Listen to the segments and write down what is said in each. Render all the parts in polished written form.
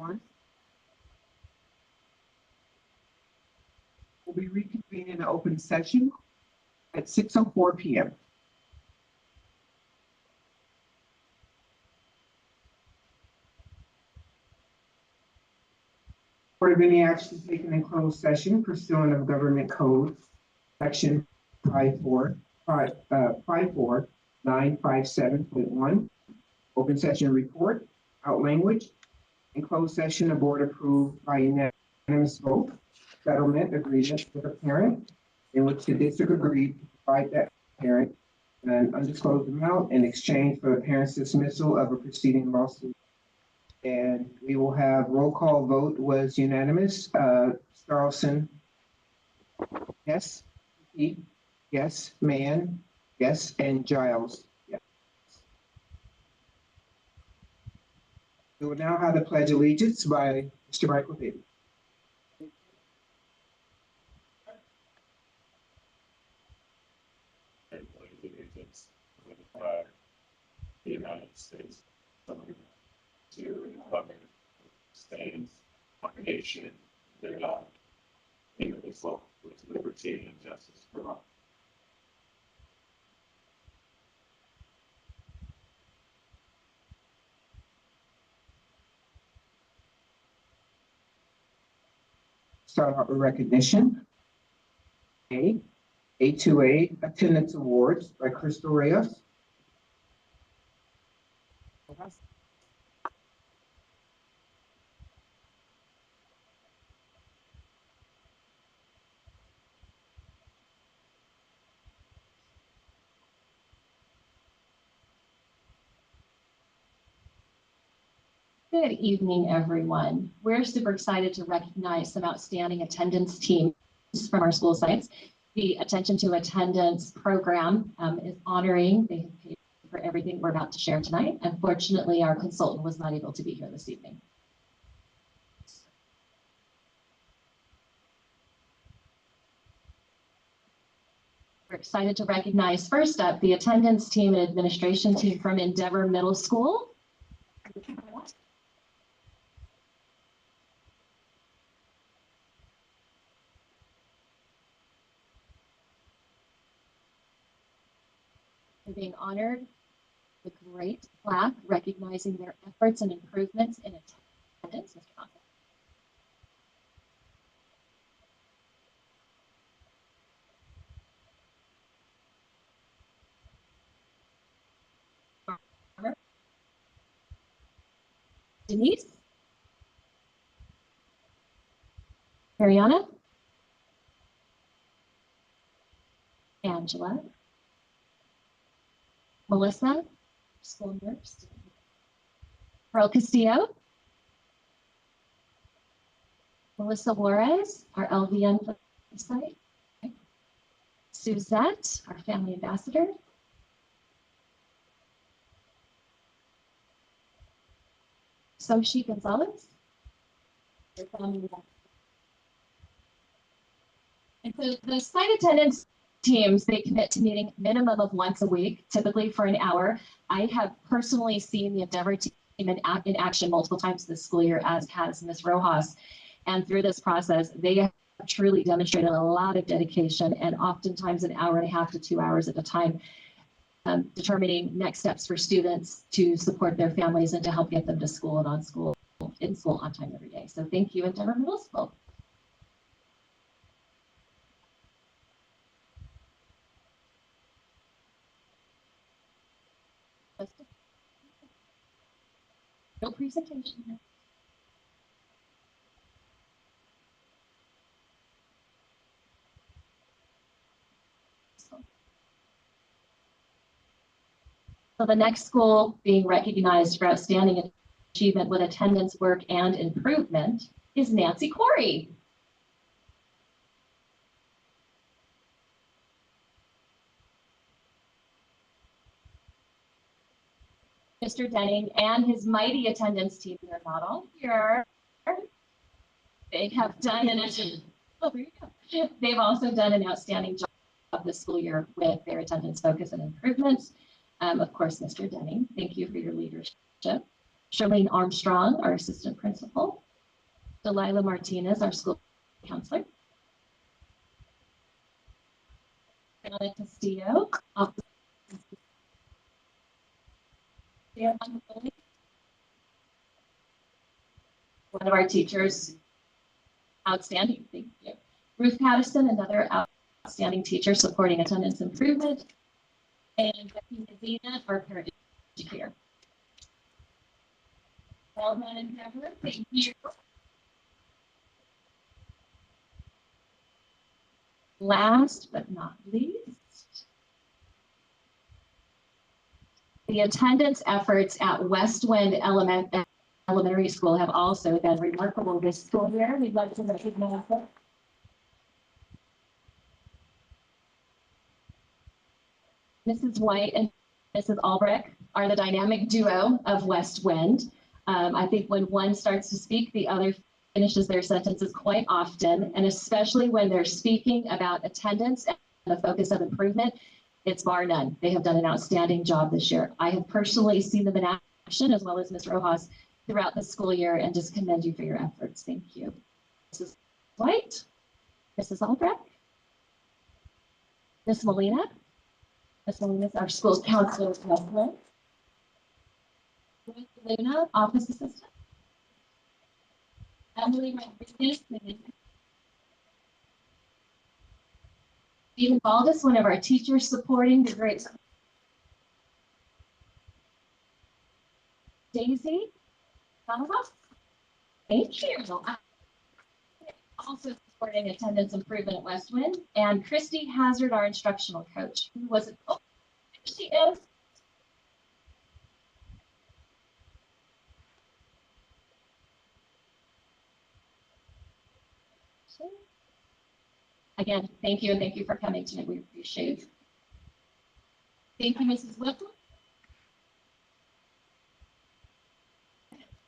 everyone. We'll be reconvening an open session at 6:04 p.m. For any action taken in closed session pursuant of Government Code, Section 54957.1, open session report, out language. In closed session, the board approved by unanimous vote settlement agreement with a parent in which the district agreed to provide that parent an undisclosed amount in exchange for the parent's dismissal of a preceding lawsuit. And we will have roll call vote was unanimous. Starlson, yes. He, yes. Mann, yes. And Giles, yes. We will now have the Pledge of Allegiance by Mr. Michael Davis. I pledge allegiance to the flag of the United States of America, to the republic that stands one nation under God, indivisible, with liberty and justice for all. Start out with recognition. A2A attendance awards by Crystal Reyes. Good evening, everyone. We're super excited to recognize some outstanding attendance teams from our school sites. The Attention to Attendance program is honoring, they have paid for everything we're about to share tonight. Unfortunately, our consultant was not able to be here this evening. We're excited to recognize first up the attendance team and administration team from Endeavor Middle School. They're being honored with a great plaque recognizing their efforts and improvements in attendance. Mr. Johnson. Denise. Mariana. Angela. Melissa, school nurse. Pearl Castillo. Melissa Juarez, our LVN site. Okay. Suzette, our family ambassador. Soshi Gonzalez. And so the site attendance teams, they commit to meeting minimum of once a week, typically for an hour. I have personally seen the Endeavor team in action multiple times this school year, as has Ms. Rojas. And through this process, they have truly demonstrated a lot of dedication and oftentimes an hour and a half to 2 hours at a time, determining next steps for students to support their families and to help get them to school and in school on time every day. So thank you, Endeavor Middle School. No presentation. So the next school being recognized for outstanding achievement with attendance, work, and improvement is Nancy Corey. Mr. Denning and his mighty attendance team, they're not all here. They have done oh, there you go. They've also done an outstanding job this school year with their attendance focus and improvements. Of course, Mr. Denning, thank you for your leadership. Charlene Armstrong, our assistant principal, Delilah Martinez, our school counselor, Anna Castillo, office one of our teachers, outstanding, thank you. Ruth Patterson, another outstanding teacher supporting attendance improvement, and Becky Medina, our parent educator. Well done, endeavor, thank you. Last but not least, the attendance efforts at Westwind Elementary School have also been remarkable this school year. We'd like to recognize them. Mrs. White and Mrs. Albrecht are the dynamic duo of Westwind. I think when one starts to speak, the other finishes their sentences quite often, and especially when they're speaking about attendance and the focus of improvement, it's bar none. They have done an outstanding job this year. I have personally seen them in action, as well as Ms. Rojas, throughout the school year, and just commend you for your efforts. Thank you. Mrs. White, Mrs. Albrecht, Ms. Molina. Ms. Molina is our school counselor president. Ruth Luna, office assistant. Emily Rodriguez, Stephen Baldus, one of our teachers supporting the great. Daisy, thank you. Also supporting attendance improvement at Westwind, and Christy Hazard, our instructional coach. Who was it? Oh, she is. Again, thank you, and thank you for coming tonight. We appreciate it. Thank you, Mrs. Whipple.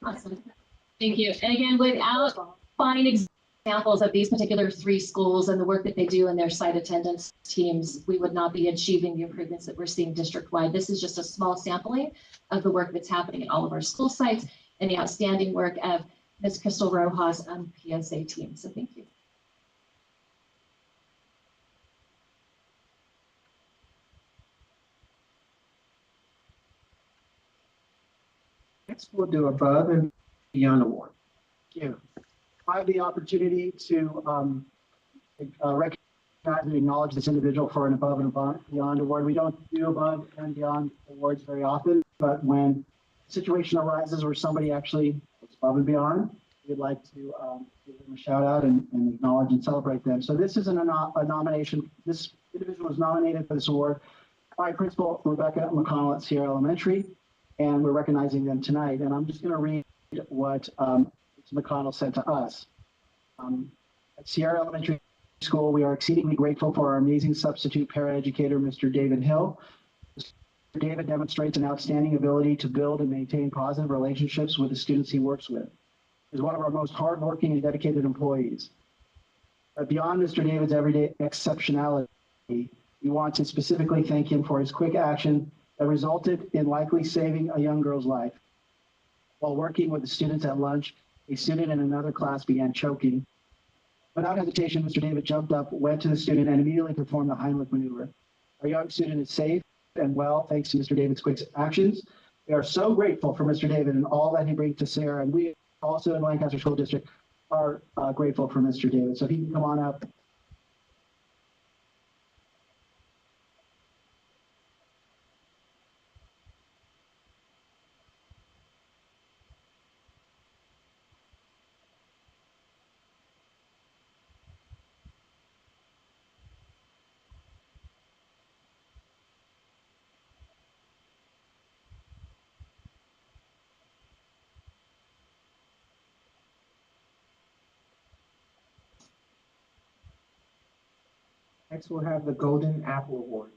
Awesome. Thank you. And again, without fine examples of these particular three schools and the work that they do in their site attendance teams, we would not be achieving the improvements that we're seeing district-wide. This is just a small sampling of the work that's happening at all of our school sites and the outstanding work of Ms. Crystal Rojas and PSA team. So thank you. Next, we'll do above and beyond award. Thank you. I have the opportunity to recognize and acknowledge this individual for an above and beyond award. We don't do above and beyond awards very often, but when a situation arises where somebody actually goes above and beyond, we'd like to give them a shout out and acknowledge and celebrate them. So this is a nomination. This individual was nominated for this award by Principal Rebecca McConnell at Sierra Elementary, and we're recognizing them tonight. And I'm just going to read what Ms. McConnell said to us. At Sierra Elementary School, we are exceedingly grateful for our amazing substitute paraeducator, Mr. David Hill. Mr. David demonstrates an outstanding ability to build and maintain positive relationships with the students he works with. He's one of our most hardworking and dedicated employees. But beyond Mr. David's everyday exceptionality, we want to specifically thank him for his quick action that resulted in likely saving a young girl's life. While working with the students at lunch, a student in another class began choking. Without hesitation, Mr. David jumped up, went to the student, and immediately performed the Heimlich maneuver. Our young student is safe and well thanks to Mr. David's quick actions. We are so grateful for Mr. David and all that he brings to Sierra, and we also in Lancaster School District are grateful for Mr. David. So if he can come on up. Next, we'll have the Golden Apple Awards.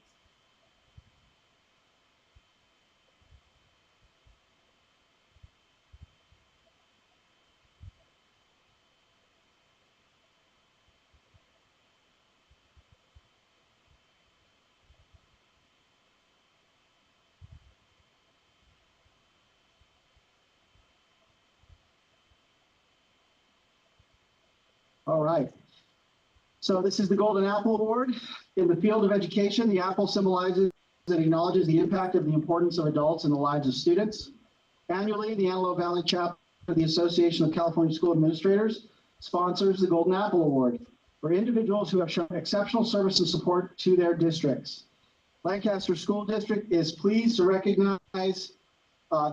All right. So this is the Golden Apple Award. In the field of education, the apple symbolizes and acknowledges the impact of the importance of adults in the lives of students. Annually, the Antelope Valley chapter of the Association of California School Administrators sponsors the Golden Apple Award for individuals who have shown exceptional service and support to their districts. Lancaster School District is pleased to recognize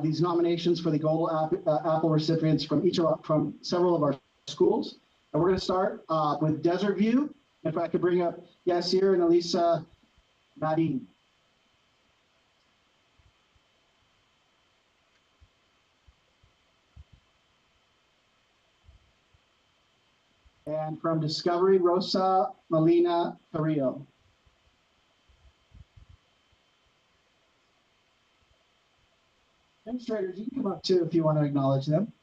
these nominations for the Golden Apple recipients from several of our schools. And we're going to start with Desert View. If I could bring up Yasir and Elisa Nadine. And from Discovery, Rosa Molina Carrillo. Administrators, you can come up too if you want to acknowledge them.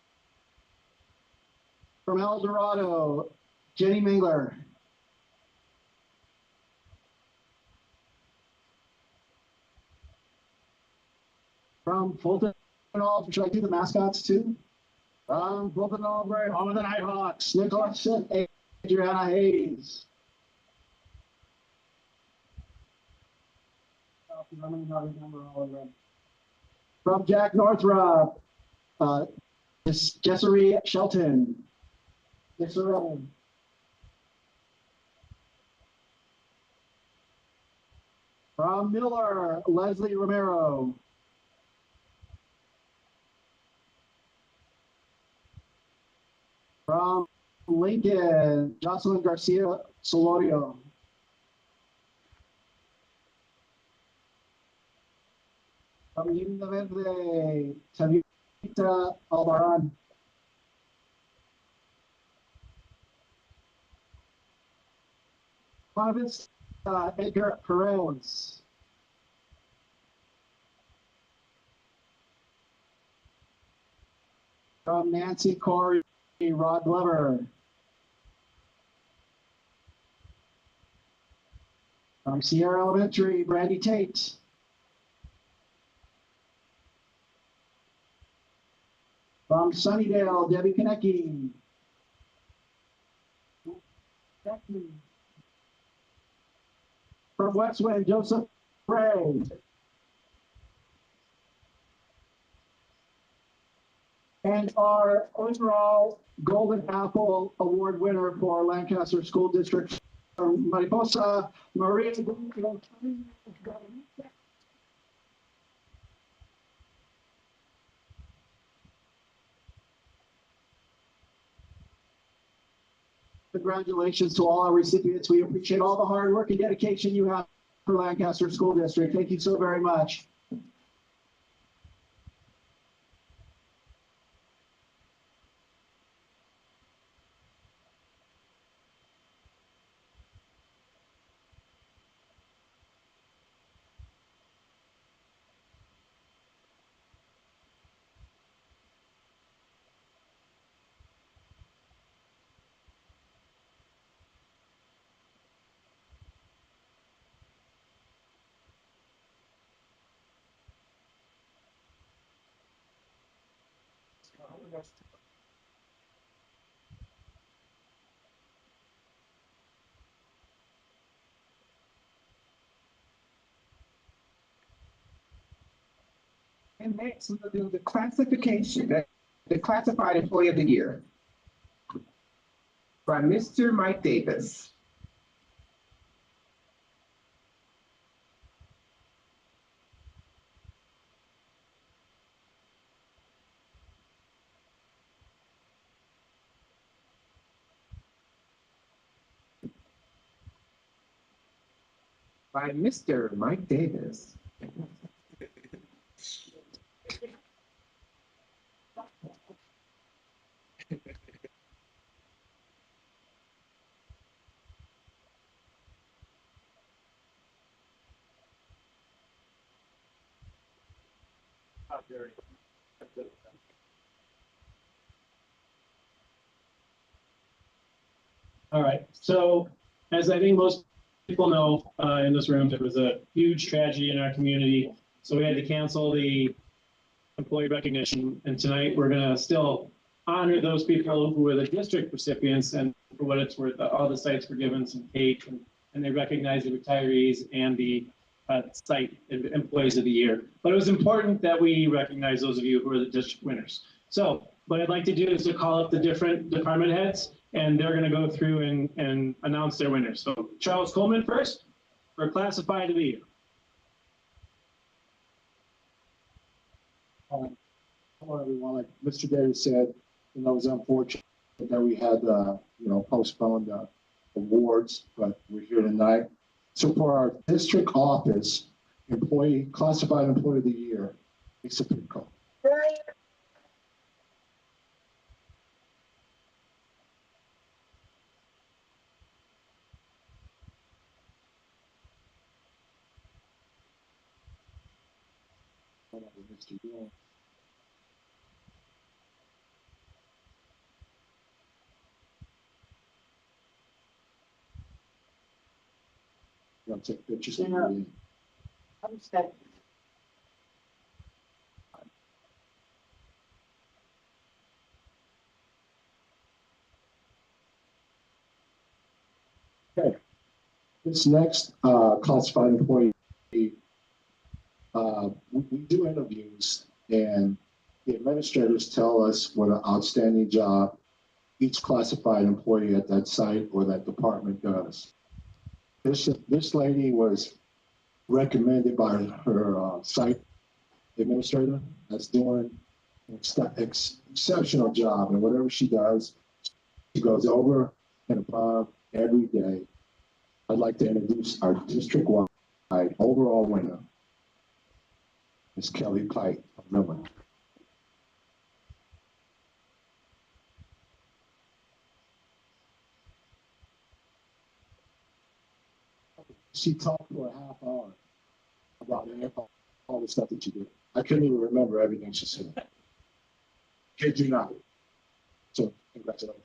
From El Dorado, Jenny Mingler. From Fulton All, should I do the mascots too? Fulton Albury, home of the Nighthawks, Nicholas and Adriana Hayes. From Jack Northrop, Jessery Shelton. Jessery. From Miller, Leslie Romero. From Lincoln, Jocelyn Garcia Solorio. From Linda Verde, Tavita Albaran. Province, Edgar Perez. From Nancy Corey, Rod Glover. From Sierra Elementary, Brandy Tate. From Sunnydale, Debbie Konecki. From Westwind, Joseph Gray. And our overall Golden Apple Award winner for Lancaster School District, Mariposa Maria. Congratulations to all our recipients. We appreciate all the hard work and dedication you have for Lancaster School District. Thank you so very much. And next, we'll do the classification, the classified employee of the year. By Mr. Mike Davis. By Mr. Mike Davis. All right, so as I think most people know in this room, there was a huge tragedy in our community. So we had to cancel the employee recognition. And tonight we're gonna still honor those people who were the district recipients, and for what it's worth, all the sites were given some cake, and they recognized the retirees and the site employees of the year. But it was important that we recognize those of you who are the district winners. So what I'd like to do is to call up the different department heads, and they're going to go through and announce their winners. So Charles Coleman first for classified of the year. Hello, everyone. Like Mr. Davis said, it was unfortunate that we had, postponed awards, but we're here tonight. So for our district office classified employee of the year, Lisa Pitco. Mr. Young. I'll take pictures. Yeah. I'm set. Okay. This next classified employee, we do interviews, and the administrators tell us what an outstanding job each classified employee at that site or that department does. This lady was recommended by her site administrator as doing an exceptional job, and whatever she does, she goes over and above every day. I'd like to introduce our district-wide overall winner, Ms. Kelly Pike of Millman. She talked for a half hour about all the stuff that you did. I couldn't even remember everything she said. Kid you not. So congratulations.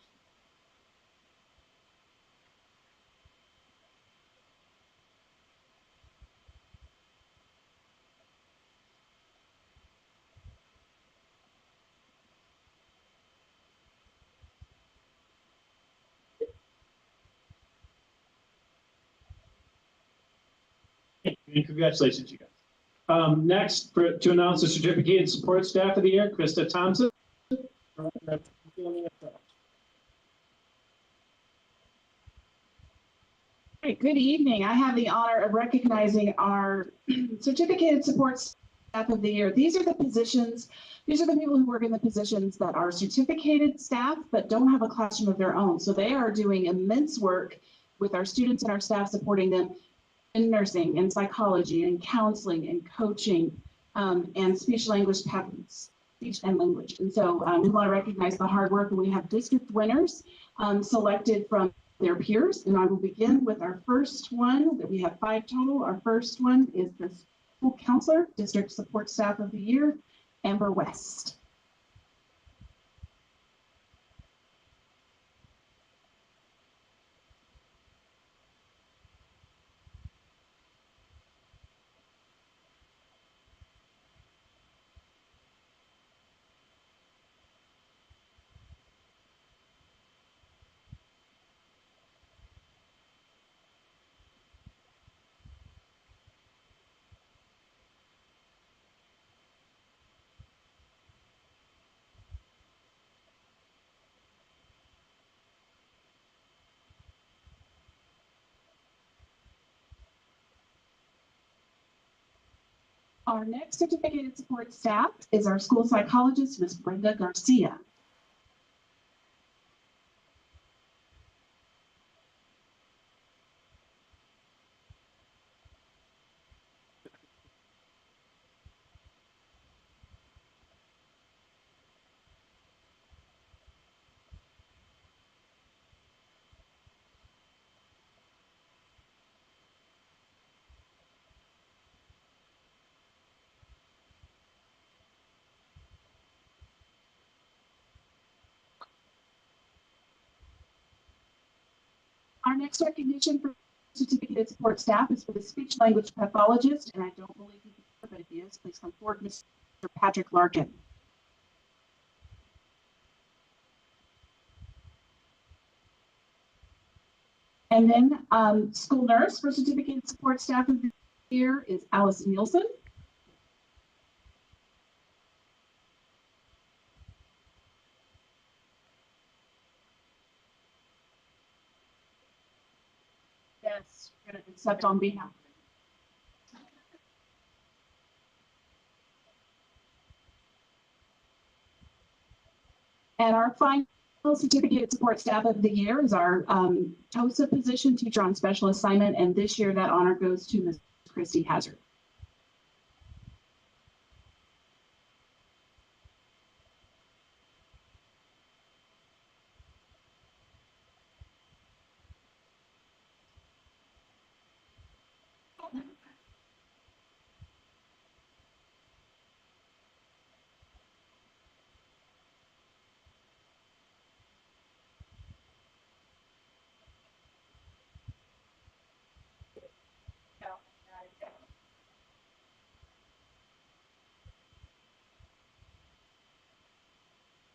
And congratulations, you guys. Next, to announce the certificated support staff of the year, Krista Thompson. Great. Good evening. I have the honor of recognizing our certificated support staff of the year. These are the positions, these are the people who work in the positions that are certificated staff but don't have a classroom of their own. So they are doing immense work with our students and our staff, supporting them in nursing and psychology and counseling and coaching and speech language patterns, speech and language. And so we want to recognize the hard work, and we have district winners selected from their peers. And I will begin with our first one, that we have 5 total. Our first one is the school counselor, district support staff of the year, Amber West. Our next certificated support staff is our school psychologist, Ms. Brenda Garcia. Our next recognition for certificated support staff is for the speech language pathologist, and I don't believe he's here, but if he is, please come forward, Mr. Patrick Larkin. And then school nurse for certificate support staff of the year is Alice Nielsen. Yes, we're going to accept on behalf. And our final certificate support staff of the year is our TOSA position, teacher on special assignment. And this year that honor goes to Ms. Christy Hazard.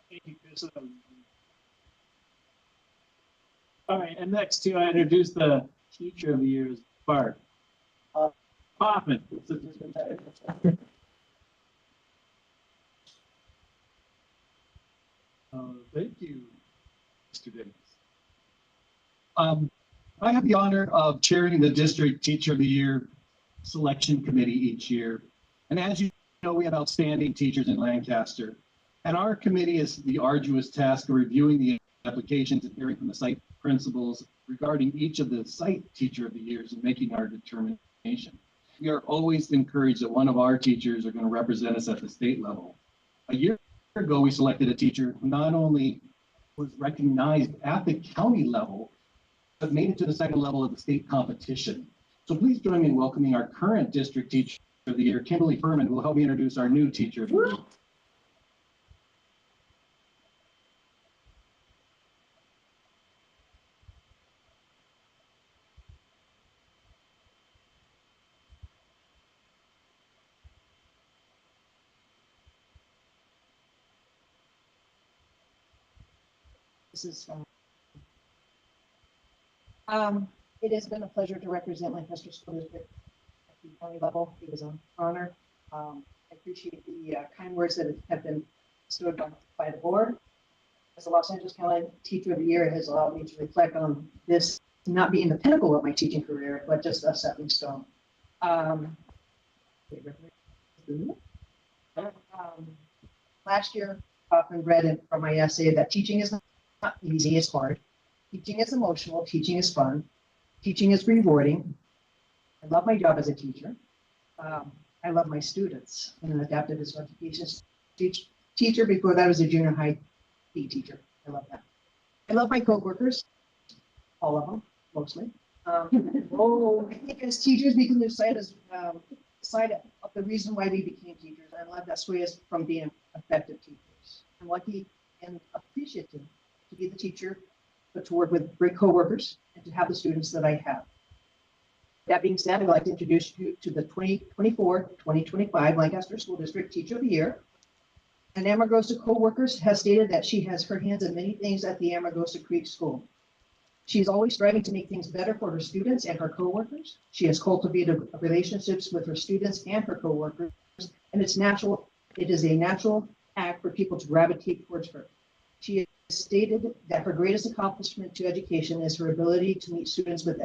Thank you, Chris. All right, and next to I introduce the teacher of the year is Bart Hoffman. Thank you, Mr. Davis. I have the honor of chairing the District Teacher of the Year Selection Committee each year. And as you know, we have outstanding teachers in Lancaster. And our committee is the arduous task of reviewing the applications and hearing from the site principals regarding each of the site teacher of the years and making our determination. We are always encouraged that one of our teachers are going to represent us at the state level. A year ago, we selected a teacher who not only was recognized at the county level, but made it to the second level of the state competition. So please join me in welcoming our current district teacher of the year, Kimberly Furman, who will help me introduce our new teacher of the year. This is, it has been a pleasure to represent Lancaster School District at the county level. It was an honor. I appreciate the kind words that have been bestowed by the board. As a Los Angeles County Teacher of the Year, it has allowed me to reflect on this not being the pinnacle of my teaching career, but just a stepping stone. Last year, often read from my essay that teaching is not easy, it's hard. Teaching is emotional, teaching is fun, teaching is rewarding. I love my job as a teacher. I love my students. I'm an adaptive education teacher. Before that, I was a junior high PE teacher. I love that. I love my coworkers, all of them, mostly. I think as teachers, we can lose sight of the reason why we became teachers. I love that sway us from being effective teachers. I'm lucky and appreciative to be the teacher, but to work with great coworkers and to have the students that I have. That being said, I'd like to introduce you to the 2024-2025 Lancaster School District Teacher of the Year. And Amargosa coworkers has stated that she has her hands in many things at the Amargosa Creek School. She is always striving to make things better for her students and her coworkers. She has cultivated relationships with her students and her coworkers, and it is a natural act for people to gravitate towards her. She has stated that her greatest accomplishment to education is her ability to meet students with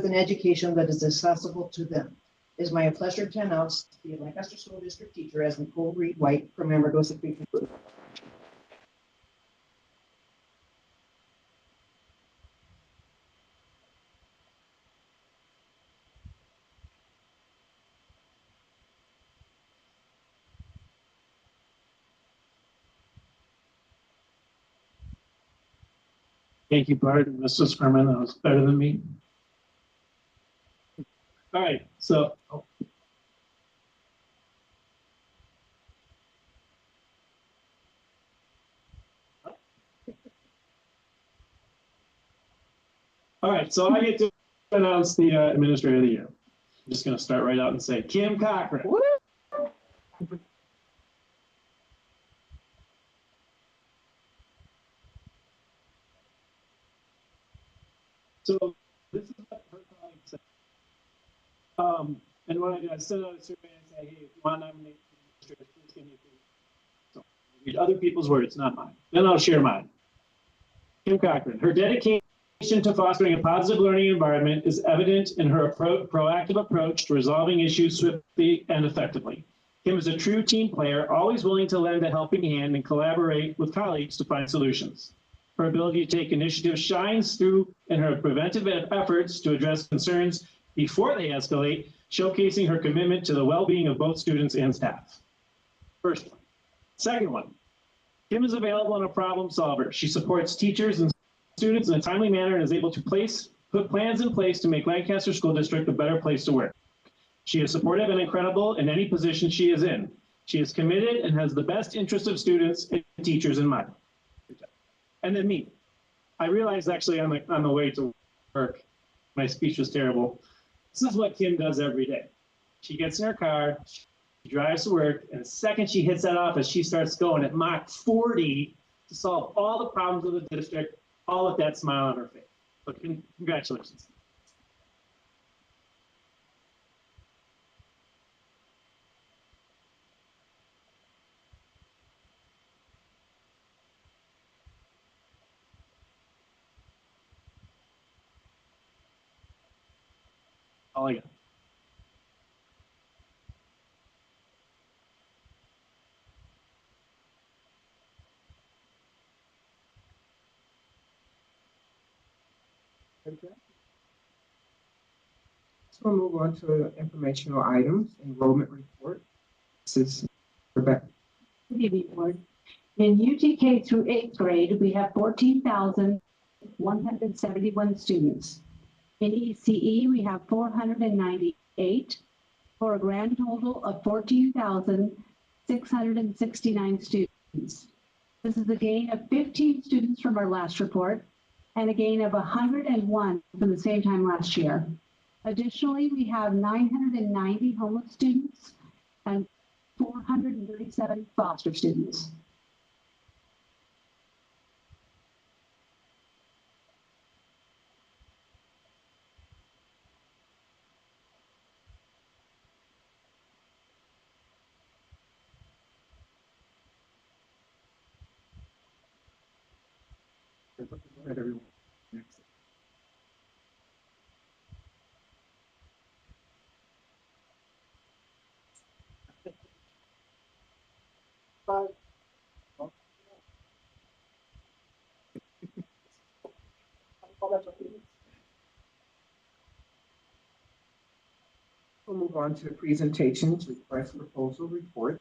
an education that is accessible to them. It is my pleasure to announce the Lancaster School District teacher as Nicole Reed White from Amargosa Creek. Thank you, Bart and Mrs. Furman. That was better than me. All right, so. All right, so I get to announce the Administrator of the Year. I'm just going to start right out and say Kim Cochran. So this is what her colleague said. And what I did, I sent out a survey and say, hey, if you want to nominate the district, please give me a feedback. So I'll read other people's words, not mine. Then I'll share mine. Kim Cochran, her dedication to fostering a positive learning environment is evident in her proactive approach to resolving issues swiftly and effectively. Kim is a true team player, always willing to lend a helping hand and collaborate with colleagues to find solutions. Her ability to take initiative shines through in her preventive efforts to address concerns before they escalate, showcasing her commitment to the well-being of both students and staff. First one. Second one, Kim is available and a problem solver. She supports teachers and students in a timely manner and is able to put plans in place to make Lancaster School District a better place to work. She is supportive and incredible in any position she is in. She is committed and has the best interest of students and teachers in mind. And then me. I realized actually on the way to work, my speech was terrible. This is what Kim does every day. She gets in her car, she drives to work, and the second she hits that office, she starts going at Mach 40 to solve all the problems of the district, all with that smile on her face. So congratulations. All I got. Okay. So we'll move on to informational items, enrollment report. This is Rebecca. Good evening, Board. In UTK through 8th grade, we have 14,171 students. In ECE, we have 498 for a grand total of 14,669 students. This is a gain of 15 students from our last report and a gain of 101 from the same time last year. Additionally, we have 990 homeless students and 437 foster students. Go ahead, everyone. Next. We'll move on to presentations, request proposal report.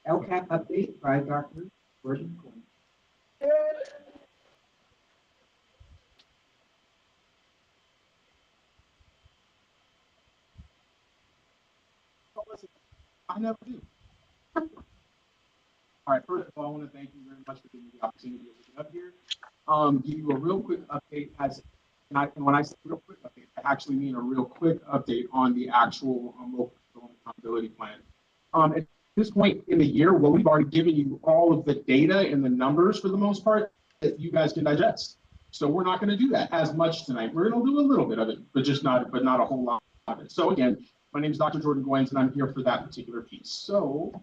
LCAP update by Dr. Gordon Coyne. I never do. All right, first of all, I want to thank you very much for giving me the opportunity to get up here. Give you a real quick update and when I say real quick update, I actually mean a real quick update on the actual local accountability plan. At this point in the year, well, we've already given you all of the data and the numbers for the most part that you guys can digest. So we're not going to do that as much tonight. We're going to do a little bit of it, but not a whole lot of it. So again, my name is Dr. Jordan Goins, and I'm here for that particular piece. So,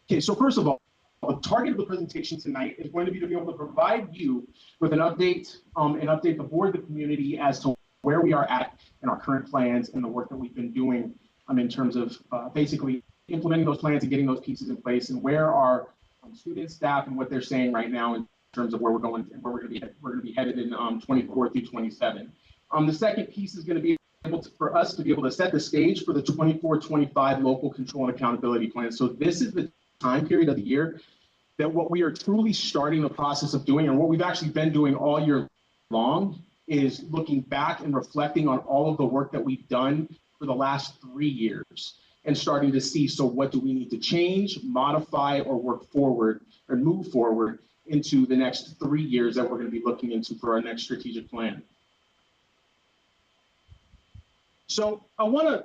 okay, so first of all, the target of the presentation tonight is going to be to be able to provide you with an update and update the board, the community, as to where we are at in our current plans and the work that we've been doing in terms of basically implementing those plans and getting those pieces in place, and where our students, staff, and what they're saying right now in terms of where we're going and where we're going to be headed in 24 through 27. The second piece is going to be for us to be able to set the stage for the 24-25 local control and accountability plan. So this is the time period of the year that what we are truly starting the process of doing, and what we've actually been doing all year long, is looking back and reflecting on all of the work that we've done for the last 3 years and starting to see, so what do we need to change, modify, or work forward or move forward into the next 3 years that we're going to be looking into for our next strategic plan. So I want to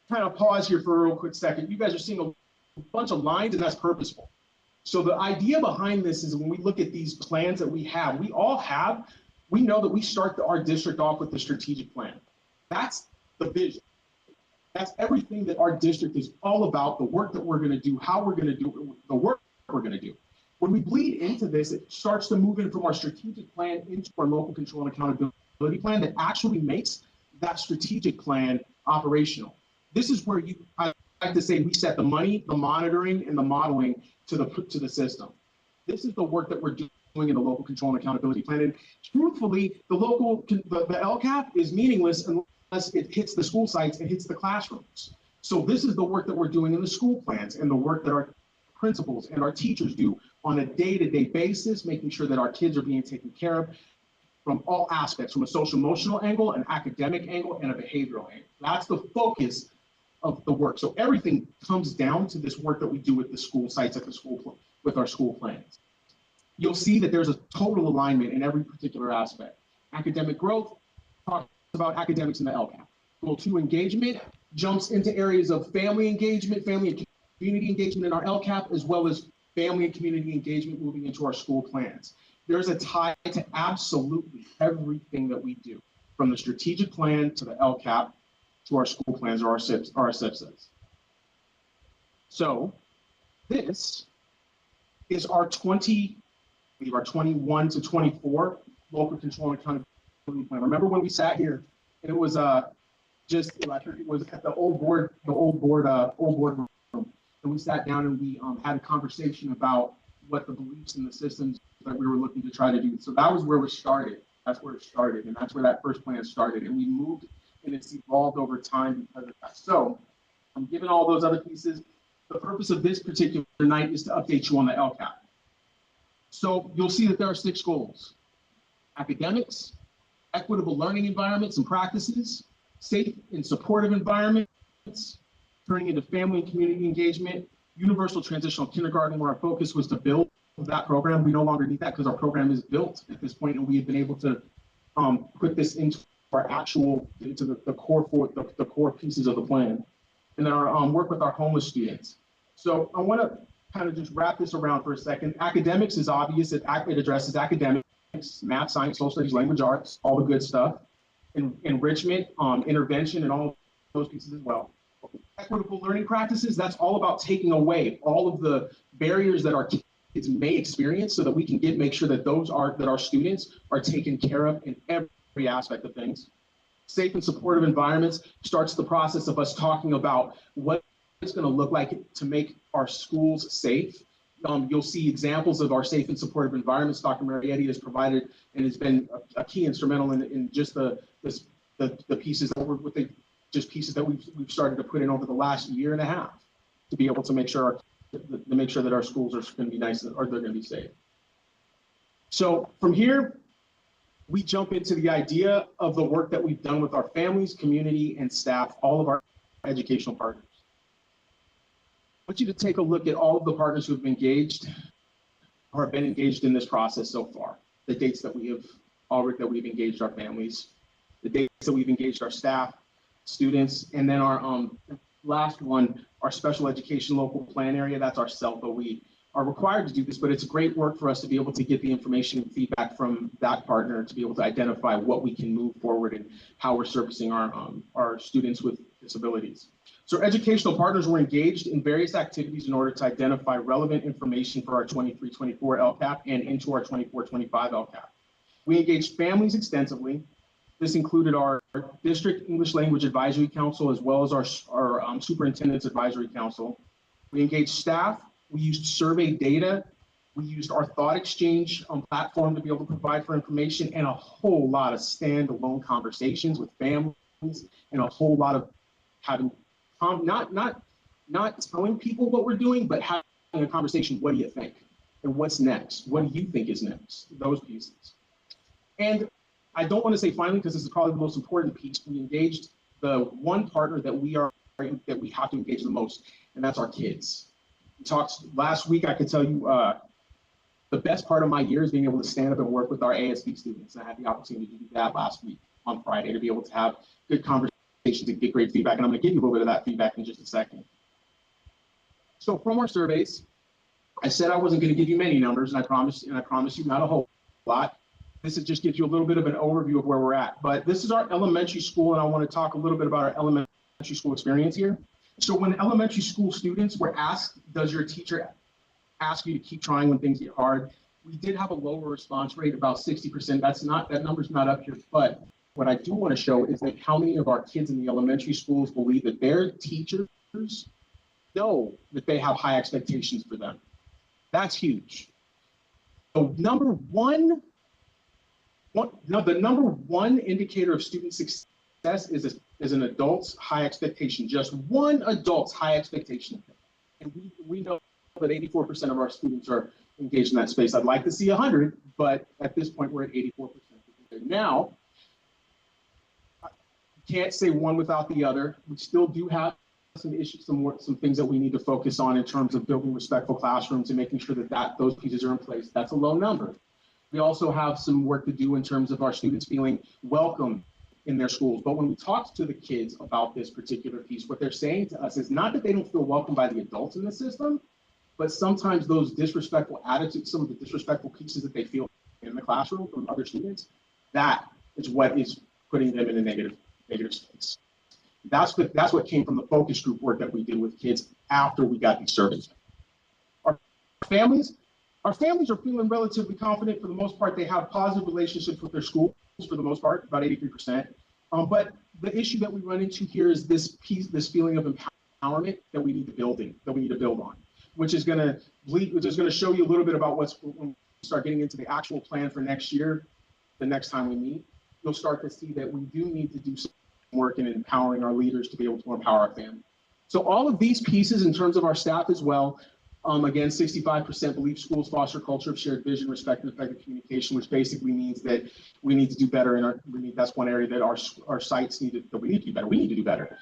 kind of pause here for a real quick second. You guys are seeing a bunch of lines, and that's purposeful. So the idea behind this is when we look at these plans that we have, we know that we start our district off with the strategic plan. That's the vision. That's everything that our district is all about, the work that we're going to do, how we're going to do it, the work we're going to do. When we bleed into this, it starts to move in from our strategic plan into our local control and accountability plan that actually makes that strategic plan operational. This is where I like to say we set the money, the monitoring, and the modeling to the system. This is the work that we're doing in the local control and accountability plan. And truthfully, the LCAP is meaningless unless it hits the school sites and hits the classrooms. So this is the work that we're doing in the school plans and the work that our principals and our teachers do on a day-to-day basis, making sure that our kids are being taken care of from all aspects, from a social emotional angle, an academic angle, and a behavioral angle. That's the focus of the work. So everything comes down to this work that we do with the school sites at the school, with our school plans. You'll see that there's a total alignment in every particular aspect. Academic growth talks about academics in the LCAP. Goal 2 engagement jumps into areas of family engagement, family and community engagement in our LCAP, as well as family and community engagement moving into our school plans. There's a tie to absolutely everything that we do, from the strategic plan to the LCAP to our school plans or our SIPs. So this is our 21 to 24 local control and accountability plan. Remember when we sat here and it was just it was at the old board room, and we sat down and we had a conversation about what the beliefs and the systems that we were looking to try to do. So that was where we started. That's where it started, and that's where that first plan started. And we moved, and it's evolved over time because of that. So I'm given all those other pieces. The purpose of this particular night is to update you on the LCAP. So you'll see that there are 6 goals: academics, equitable learning environments and practices, safe and supportive environments, turning into family and community engagement, universal transitional kindergarten, where our focus was to build that program. We no longer need that because our program is built at this point, and we have been able to put this into the core pieces of the plan. And then our work with our homeless students. So I want to kind of just wrap this around for a second. Academics is obvious. It addresses academics, math, science, social studies, language arts, all the good stuff. Enrichment, intervention, and all those pieces as well. Equitable learning practices, that's all about taking away all of the barriers that our kids may experience so that we can make sure that our students are taken care of in every aspect of things. Safe and supportive environments starts the process of us talking about what it's going to look like to make our schools safe. You'll see examples of our safe and supportive environments. Dr. Marietti has provided and has been a key instrumental in just the pieces that we've started to put in over the last year and a half to be able to make sure that our schools are going to be nice or they're going to be safe. So from here, we jump into the idea of the work that we've done with our families, community, and staff, all of our educational partners. I want you to take a look at all of the partners who have engaged or have been engaged in this process so far. The dates that we've engaged our families, the dates that we've engaged our staff, students, and then our last one, our special education local plan area. That's our CELPA. We are required to do this, but it's great work for us to be able to get the information and feedback from that partner to be able to identify what we can move forward and how we're servicing our students with disabilities. So educational partners were engaged in various activities in order to identify relevant information for our 23-24 LCAP and into our 24-25 LCAP. We engaged families extensively. This included our district English language advisory council, as well as our superintendent's advisory council. We engaged staff. We used survey data. We used our thought exchange platform to be able to provide for information, and a whole lot of standalone conversations with families, and a whole lot of having not telling people what we're doing, but having a conversation. What do you think? And what's next? What do you think is next? Those pieces. And I don't want to say finally, because this is probably the most important piece. We engaged the one partner that we have to engage the most, and that's our kids. We talked last week. I could tell you the best part of my year is being able to stand up and work with our ASB students. I had the opportunity to do that last week on Friday, to be able to have good conversations and get great feedback. And I'm going to give you a little bit of that feedback in just a second. So from our surveys, I said I wasn't going to give you many numbers, and I promise you not a whole lot. This is just gives you a little bit of an overview of where we're at. But this is our elementary school, and I want to talk a little bit about our elementary school experience here. So when elementary school students were asked, does your teacher ask you to keep trying when things get hard? We did have a lower response rate, about 60%. That number's not up here, but what I do want to show is that how many of our kids in the elementary schools believe that their teachers know that they have high expectations for them. That's huge. So the number one indicator of student success is an adult's high expectation, just one adult's high expectation. And we know that 84% of our students are engaged in that space. I'd like to see 100, but at this point we're at 84%. Now, I can't say one without the other. We still do have some issues, some things that we need to focus on in terms of building respectful classrooms and making sure that those pieces are in place. That's a low number. We also have some work to do in terms of our students feeling welcome in their schools. But when we talk to the kids about this particular piece, what they're saying to us is not that they don't feel welcome by the adults in the system, but sometimes those disrespectful attitudes, some of the disrespectful pieces that they feel in the classroom from other students, that is what is putting them in a negative space. That's what came from the focus group work that we did with kids after we got these surveys. Our families are feeling relatively confident for the most part. They have positive relationships with their schools for the most part, about 83%. But the issue that we run into here is this feeling of empowerment that we need to build on, which is going to show you a little bit about when we start getting into the actual plan for next year. The next time we meet, you'll start to see that we do need to do some work in empowering our leaders to be able to empower our family. So all of these pieces in terms of our staff as well, again, 65% believe schools foster culture of shared vision, respect, and effective communication, which basically means that we need to do better. That's one area that our sites we need to do better. We need to do better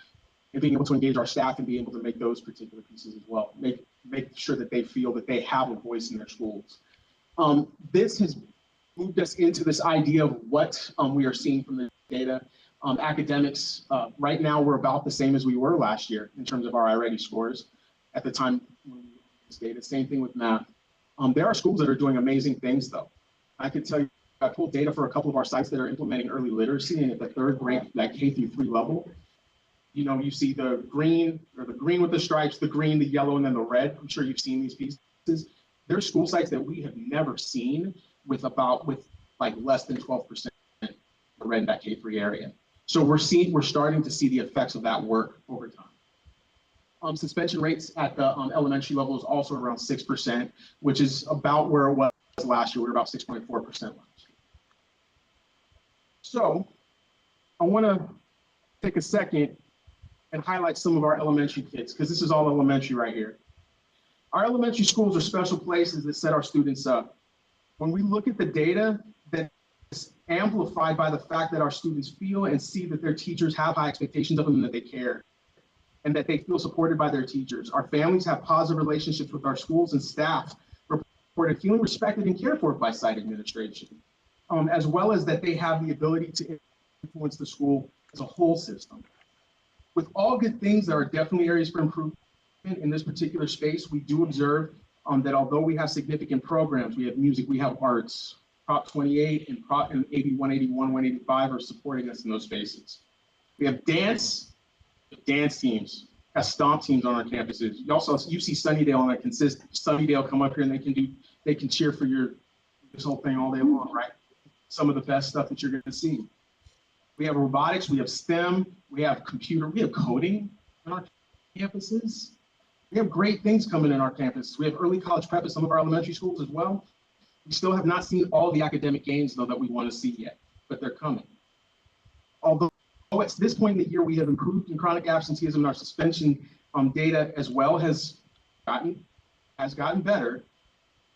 in being able to engage our staff and be able to make those particular pieces as well. Make sure that they feel that they have a voice in their schools. This has moved us into this idea of what we are seeing from the data. Academics, right now we're about the same as we were last year in terms of our iReady scores at the time when we looked at this data. Same thing with math. There are schools that are doing amazing things though. I could tell you, I pulled data for a couple of our sites that are implementing early literacy, and at the third grade, that K-3 level, you see the green with the stripes, the green, the yellow, and then the red. I'm sure you've seen these pieces. There's school sites that we have never seen with like less than 12% red in that K-3 area. So we're starting to see the effects of that work over time. Suspension rates at the elementary level is also around 6%, which is about where it was last year. We were about 6.4% last year. So I want to take a second and highlight some of our elementary kids, because this is all elementary right here. Our elementary schools are special places that set our students up. When we look at the data, that's amplified by the fact that our students feel and see that their teachers have high expectations of them and that they care, and that they feel supported by their teachers. Our families have positive relationships with our schools, and staff reported feeling respected and cared for by site administration, as well as that they have the ability to influence the school as a whole system. With all good things, there are definitely areas for improvement in this particular space. We do observe that although we have significant programs, we have music, we have arts, Prop 28 and AB 181, 185 are supporting us in those spaces. We have dance teams, have stomp teams on our campuses. You see Sunnydale on that Sunnydale come up here and they can cheer for this whole thing all day long, right? Some of the best stuff that you're going to see. We have robotics, we have STEM, we have computer, we have coding on our campuses. We have great things coming in our campus. We have early college prep at some of our elementary schools as well. We still have not seen all the academic gains, though, that we want to see yet, but they're coming. Although at this point in the year, we have improved in chronic absenteeism, and our suspension data as well has gotten better.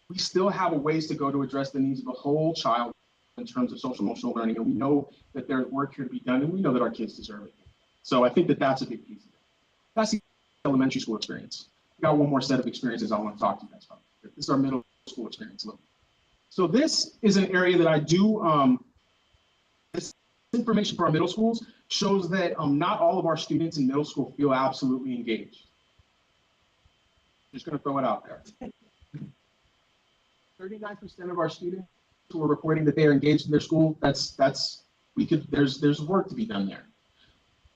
We still have a ways to go to address the needs of the whole child in terms of social emotional learning, and we know that there's work here to be done, and we know that our kids deserve it. So I think that that's a big piece of it. That's the elementary school experience. We got one more set of experiences I want to talk to you guys about. This is our middle school experience. So this is an area that I do, this information for our middle schools shows that not all of our students in middle school feel absolutely engaged. Just gonna throw it out there. 39% of our students who are reporting that they are engaged in their school, there's work to be done there.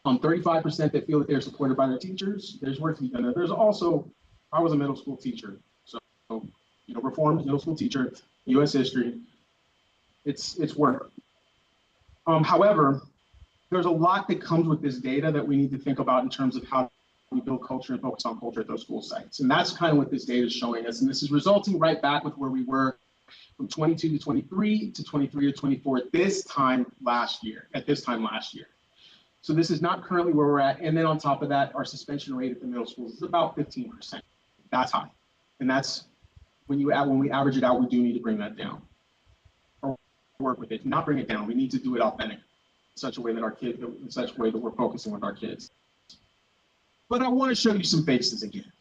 35% that feel that they're supported by their teachers, there's work to be done there. There's also, I was a middle school teacher, so, reformed middle school teacher, US history, it's work. However, there's a lot that comes with this data that we need to think about in terms of how we build culture and focus on culture at those school sites. And that's kind of what this data is showing us. And this is resulting right back with where we were from 22 to 23 to 23 to 24 at this time last year. So this is not currently where we're at. And then on top of that, our suspension rate at the middle schools is about 15%. That's high. And that's when we average it out, we do need to bring that down. Or work with it, not bring it down. We need to do it authentic in such a way that we're focusing with our kids. But I want to show you some faces again.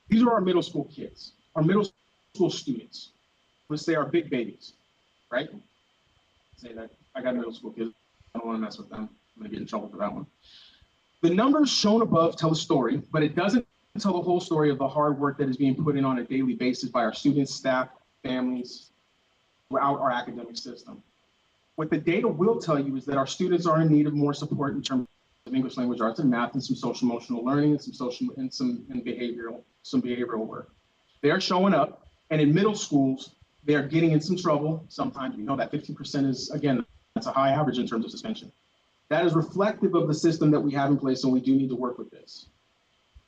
These are our middle school kids, our middle school students. Let's say our big babies, right? Say that I got middle school kids. I don't want to mess with them. I'm gonna get in trouble for that one. The numbers shown above tell a story, but it doesn't tell the whole story of the hard work that is being put in on a daily basis by our students, staff, families, throughout our academic system. What the data will tell you is that our students are in need of more support in terms of English language arts and math and some social emotional learning and some behavioral work. They are showing up, and in middle schools, they are getting in some trouble. Sometimes we know that 15% is, again, that's a high average in terms of suspension. That is reflective of the system that we have in place, and we do need to work with this.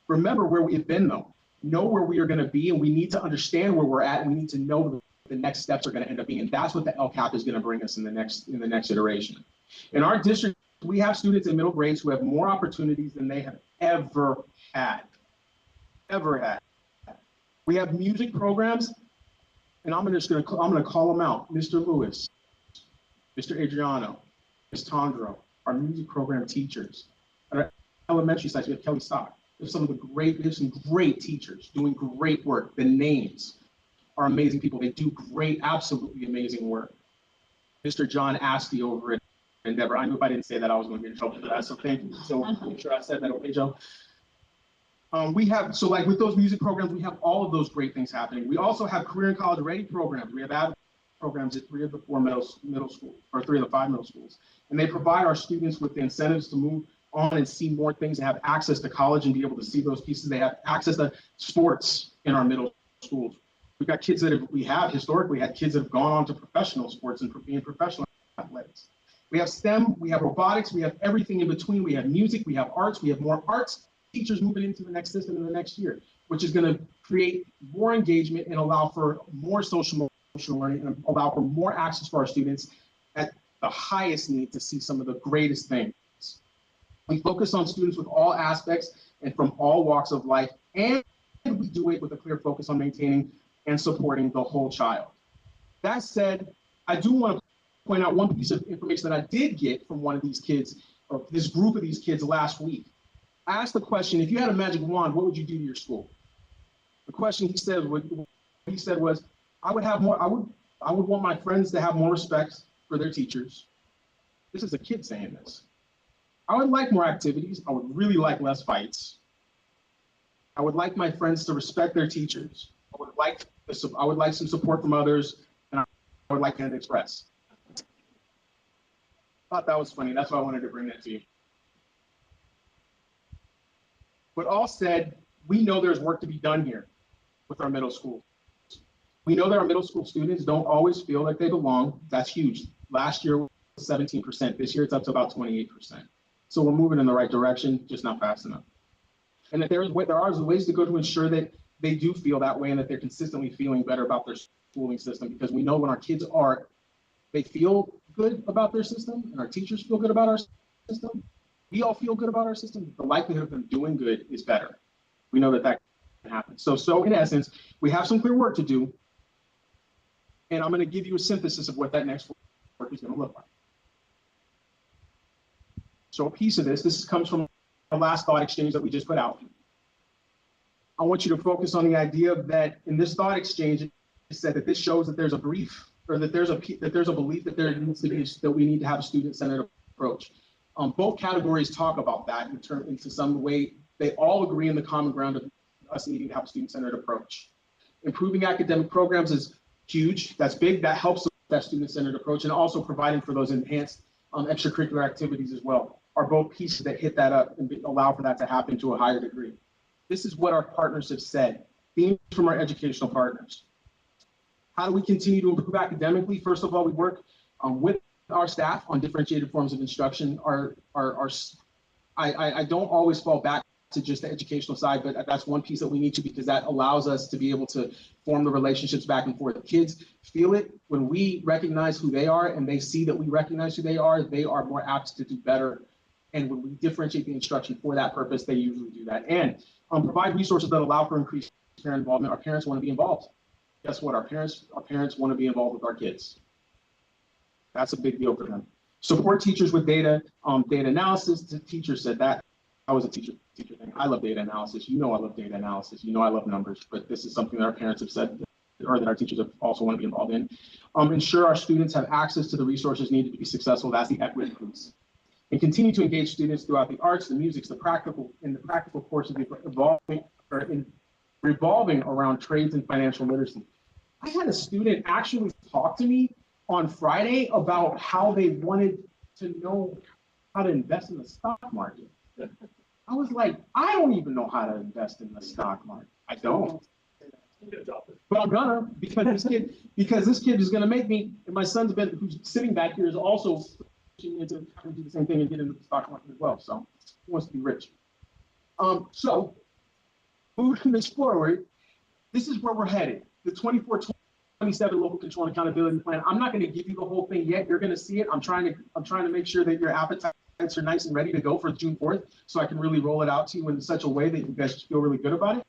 Remember where we've been, though. Know where we are going to be, and we need to understand where we're at, and we need to know what the next steps are going to end up being. And that's what the LCAP is going to bring us in the next iteration. In our district, we have students in middle grades who have more opportunities than they have ever had. We have music programs, and I'm going to call them out. Mr. Lewis, Mr. Adriano, Ms. Tondro, our music program teachers. At our elementary sites, we have Kelly Stock. There's some great teachers doing great work. The names are amazing people. They do great, absolutely amazing work. Mr. John Asti over at Endeavor. I knew if I didn't say that, I was going to get in trouble for that. So thank you. So make sure I said that. Okay, Joe. Like with those music programs, we have all of those great things happening. We also have career and college ready programs. We have adult programs at 3 of the 4 middle schools, or 3 of the 5 middle schools. And they provide our students with the incentives to move on and see more things and have access to college and be able to see those pieces. They have access to sports in our middle schools. We've got kids we have historically had kids that have gone on to professional sports and being professional athletics. We have STEM, we have robotics, we have everything in between. We have music, we have arts, we have more arts teachers moving into the next system in the next year, which is going to create more engagement and allow for more social emotional learning and allow for more access for our students at the highest need to see some of the greatest things. We focus on students with all aspects and from all walks of life, and we do it with a clear focus on maintaining and supporting the whole child. That said, I do want to point out one piece of information that I did get from one of these kids, or this group of these kids last week. I asked the question, if you had a magic wand, what would you do to your school? The question he said was, I would want my friends to have more respect for their teachers. This is a kid saying this. I would like more activities. I would really like less fights. I would like my friends to respect their teachers. I would like some support from others, and I would like to express. I thought that was funny. That's why I wanted to bring that to you. But all said, we know there's work to be done here with our middle school. We know that our middle school students don't always feel like they belong. That's huge. Last year was 17%. This year it's up to about 28%. So we're moving in the right direction, just not fast enough. And that there are ways to go to ensure that they do feel that way and that they're consistently feeling better about their schooling system, because we know when our kids they feel good about their system and our teachers feel good about our system, we all feel good about our system, the likelihood of them doing good is better. We know that can happen. So in essence, we have some clear work to do, and I'm going to give you a synthesis of what that next work is going to look like. So a piece of this comes from the last thought exchange that we just put out. I want you to focus on the idea that in this thought exchange, it said that this shows that there's a brief, or that there's a belief that there needs to be, that we need to have a student-centered approach. Both categories talk about that into some way. They all agree in the common ground of us needing to have a student-centered approach. Improving academic programs is huge. That's big. That helps with that student-centered approach, and also providing for those enhanced extracurricular activities as well are both pieces that hit that up and allow for that to happen to a higher degree. This is what our partners have said. Themes from our educational partners. How do we continue to improve academically? First of all, we work with our staff on differentiated forms of instruction. I don't always fall back to just the educational side, but that's one piece that we need to, because that allows us to be able to form the relationships back and forth. The kids feel it when we recognize who they are and they see that we recognize who they are more apt to do better. And when we differentiate the instruction for that purpose, they usually do that. And provide resources that allow for increased parent involvement. Our parents want to be involved. Guess what? Our parents want to be involved with our kids. That's a big deal for them. Support teachers with data analysis. The teacher said that. I was a teacher thing. I love data analysis. You know I love data analysis. You know I love numbers, but this is something that our parents have said, or that our teachers have also want to be involved in. Ensure our students have access to the resources needed to be successful. That's the equity piece. And continue to engage students throughout the arts, the music, the practical courses revolving around trades and financial literacy. I had a student actually talk to me on Friday about how they wanted to know how to invest in the stock market. I was like, I don't even know how to invest in the stock market. I don't. But I'm gonna, because this kid is gonna make me, and my son's been, who's sitting back here, is also into trying to do the same thing and get into the stock market as well. So he wants to be rich. So moving this forward, this is where we're headed. The 24-27 local control and accountability plan. I'm not going to give you the whole thing yet. You're going to see it. I'm trying to make sure that your appetites are nice and ready to go for June 4th, so I can really roll it out to you in such a way that you guys feel really good about it,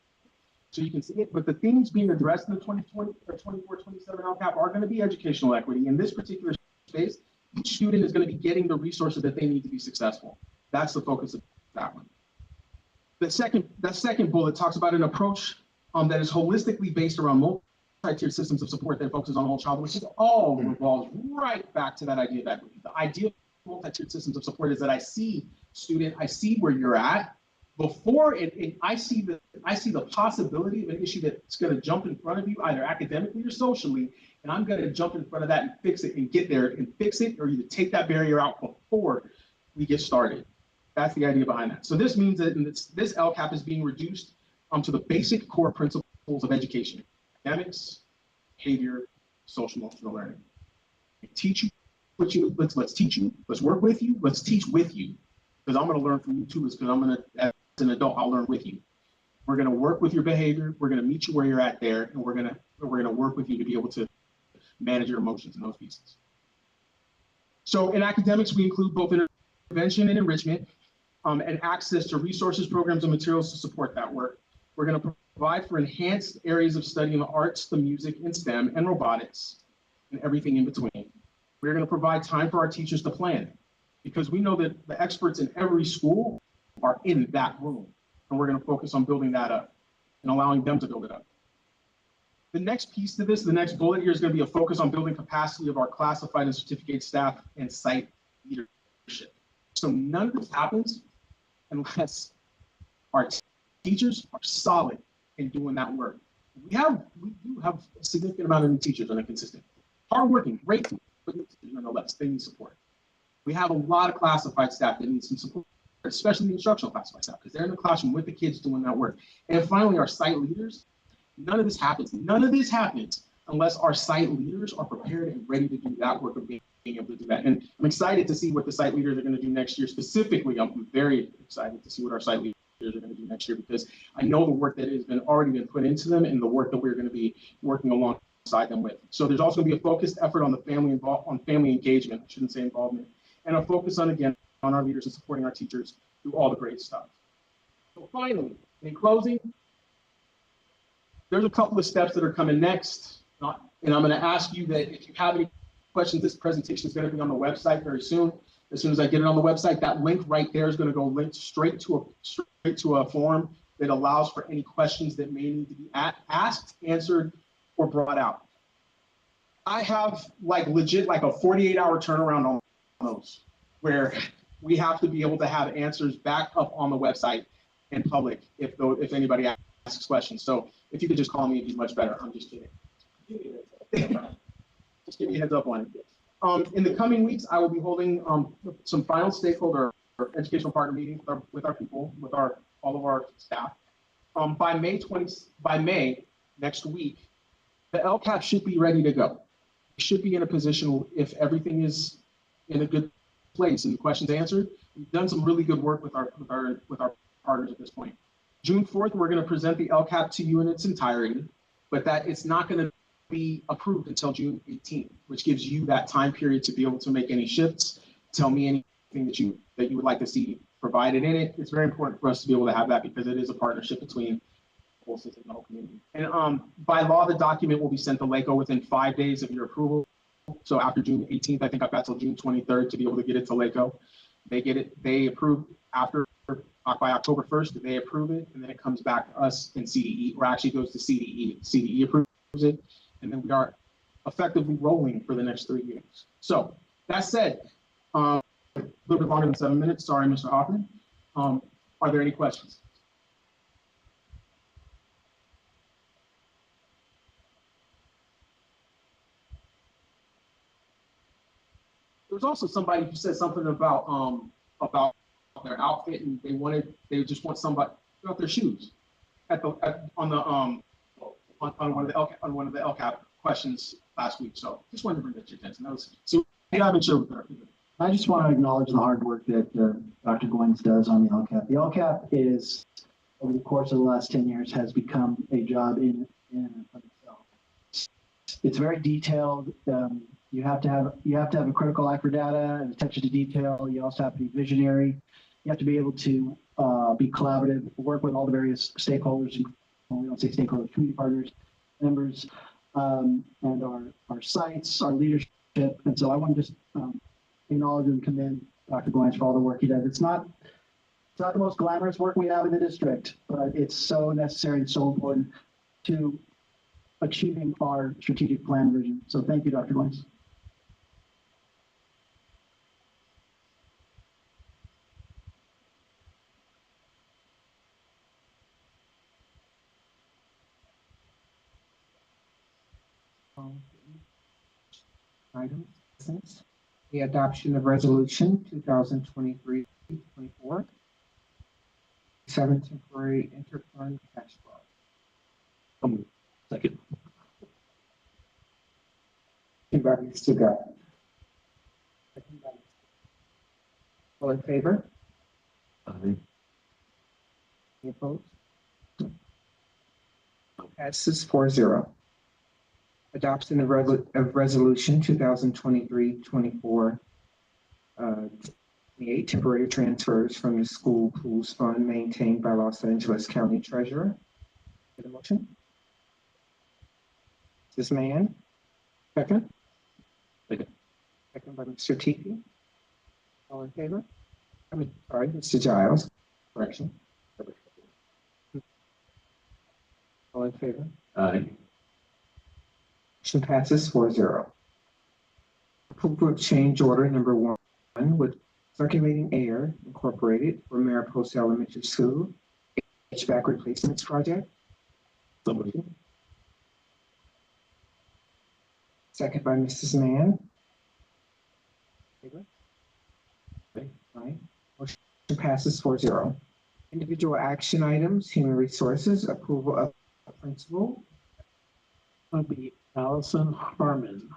so you can see it. But the themes being addressed in the 2020 or 24-27 LCAP are going to be educational equity. In this particular space, each student is going to be getting the resources that they need to be successful. That's the focus of that one. That second bullet talks about an approach that is holistically based around multi-tiered systems of support that focuses on whole child, which is all revolves right back to that idea of equity. The idea of multi-tiered systems of support is that I see where you're at before it, I see the possibility of an issue that's going to jump in front of you, either academically or socially, and I'm going to jump in front of that and fix it and get there and fix it, or either take that barrier out before we get started. That's the idea behind that. So this means that this LCAP is being reduced to the basic core principles of education: academics, behavior, social emotional learning. We teach you let's teach you, let's work with you, let's teach with you. Because I'm going to learn from you too, because I'm going to, as an adult, I'll learn with you. We're going to work with your behavior, we're going to meet you where you're at there, and we're going to work with you to be able to manage your emotions in those pieces. So in academics, we include both intervention and enrichment, and access to resources, programs, and materials to support that work. We're going to provide for enhanced areas of study in the arts, the music, and STEM, and robotics, and everything in between. We're going to provide time for our teachers to plan, because we know that the experts in every school are in that room, and we're going to focus on building that up and allowing them to build it up. The next piece to this, the next bullet here, is going to be a focus on building capacity of our classified and certificate staff and site leadership. So none of this happens unless our teachers are solid in doing that work. We do have a significant amount of new teachers on a consistent, hardworking, great, but nonetheless, they need support. We have a lot of classified staff that need some support, especially the instructional classified staff, because they're in the classroom with the kids doing that work. And finally, our site leaders. None of this happens. None of this happens unless our site leaders are prepared and ready to do that work of being able to do that. And I'm excited to see what the site leaders are going to do next year. Specifically, I'm very excited to see what our site leaders are going to do next year, because I know the work that has already been put into them and the work that we're going to be working alongside them with. So there's also going to be a focused effort on the family engagement. I shouldn't say involvement, and a focus on our leaders and supporting our teachers through all the great stuff. So finally, in closing, there's a couple of steps that are coming next, and I'm going to ask you that if you have any questions, this presentation is going to be on the website very soon. As soon as I get it on the website, that link right there is going to go link straight to a form that allows for any questions that may need to be asked, answered, or brought out. I have legit a 48-hour turnaround on those, where we have to be able to have answers back up on the website in public if anybody asks questions. So if you could just call me, it'd be much better. I'm just kidding. Just give you a heads up on it. In the coming weeks, I will be holding some final stakeholder or educational partner meetings with our people, with all of our staff. By May next week, the LCAP should be ready to go. We should be in a position, if everything is in a good place and the questions answered. We've done some really good work with our partners at this point. June 4th, we're going to present the LCAP to you in its entirety, but that it's not going to be approved until June 18th, which gives you that time period to be able to make any shifts, tell me anything that you would like to see provided in it. It's very important for us to be able to have that because it is a partnership between the whole system and the whole community. And by law, the document will be sent to LACO within 5 days of your approval. So after June 18th, I think I've got till June 23rd to be able to get it to LACO. They get it, they approve by October 1st, they approve it, and then it comes back to us in CDE, or actually goes to CDE. CDE approves it, and then we are effectively rolling for the next 3 years. So that said, a little bit longer than 7 minutes. Sorry, Mr. Hoffman. Are there any questions? There was also somebody who said something about their outfit, and they just want somebody about their shoes on one of the LCAP questions last week. So just wanted to bring that to your attention. That was, so we haven't shared with our people. I just want to acknowledge the hard work that Dr. Goins does on the LCAP. The LCAP is, over the course of the last 10 years, has become a job in and of itself. It's very detailed. You have to have a critical eye for data and attention to detail. You also have to be visionary. You have to be able to be collaborative, work with all the various stakeholders. Well, we don't say stakeholders, community partners, members, and our sites, our leadership. And so I want to just acknowledge and commend Dr. Goins for all the work he does. It's not the most glamorous work we have in the district, but it's so necessary and so important to achieving our strategic plan vision. So thank you, Dr. Goins. Items, the adoption of resolution 2023-24, 7 temporary interfund cash flow. Second. By Mr. Guy. All in favor? Any opposed? Passes 4-0. Adoption of resolution 2023-24, 28 temporary transfers from the school pools fund maintained by Los Angeles County Treasurer. Get a motion? This man. Second. Second by Mr. Teepee. All in favor? Sorry, Mr. Giles. Correction. All in favor? Aye. Motion passes 4-0. Approval of change order number 1 with Circulating Air Incorporated for Mariposa Elementary School HVAC replacements project. Second by Mrs. Mann. Aye. Motion passes 4-0. Individual action items, human resources, approval of principal. That'll be Allison Harmon.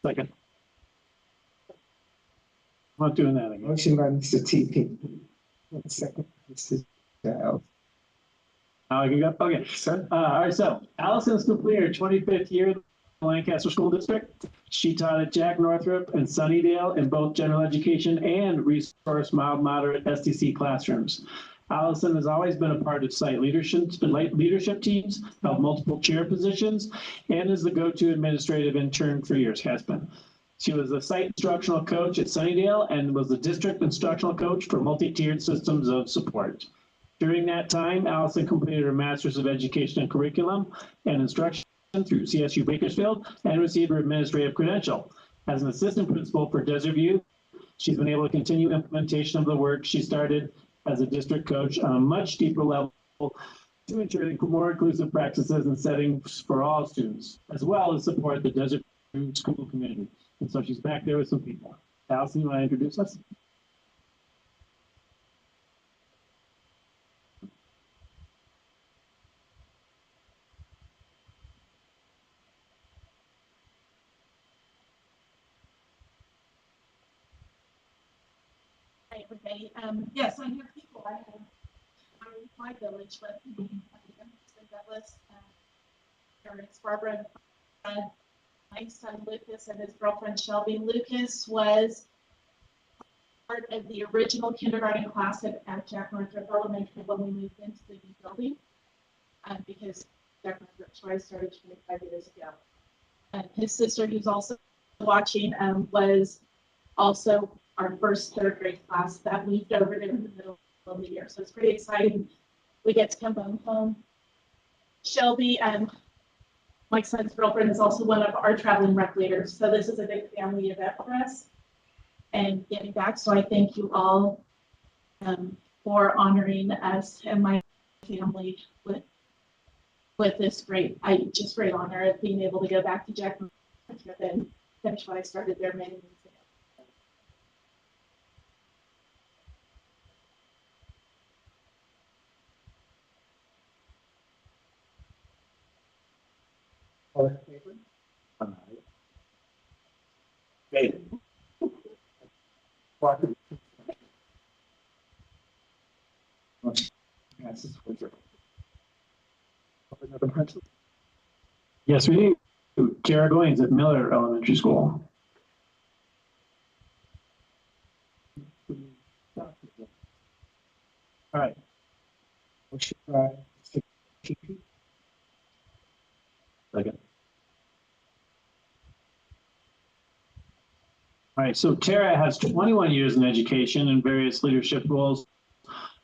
Second. I'm not doing that again. Motion by Mr. TP. Second, Mr. Giles. I can go. Okay. Sir? All right. So Allison's completed her 25th year in the Lancaster School District. She taught at Jack Northrop and Sunnydale in both general education and resource mild moderate STC classrooms. Allison has always been a part of site leadership teams, held multiple chair positions, and is the go-to administrative intern for years, has been. She was the site instructional coach at Sunnydale and was the district instructional coach for multi-tiered systems of support. During that time, Allison completed her Master's of Education and Curriculum and Instruction through CSU Bakersfield and received her administrative credential. As an assistant principal for Desert View, She's been able to continue implementation of the work she started as a district coach on a much deeper level to ensure more inclusive practices and settings for all students, as well as support the Desert View school community. And so she's back there with some people. Allison, you want to introduce us? Hi, everybody. Yes, I'm here people. I have my village with me. Douglas, parents Barbara and Fred, my son Lucas and his girlfriend Shelby. Lucas was part of the original kindergarten class at Jack Northrop Elementary when we moved into the new building, because Jack Northrop Choice started 25 years ago. His sister, who's also watching, was also our first third grade class that moved over there in the middle of the year. So it's pretty exciting. We get to come home. Shelby, my son's girlfriend, is also one of our traveling rec leaders. So this is a big family event for us and getting back. So I thank you all for honoring us and my family with this great honor of being able to go back to Jack and finish what I started there many years ago. All in favor? David. Walker. Motion passes 4-0. Another principal. Yes, we do. Tara Goings at Miller Elementary School. All right. Motion by Mr. TP. Second. All right, so Tara has 21 years in education and various leadership roles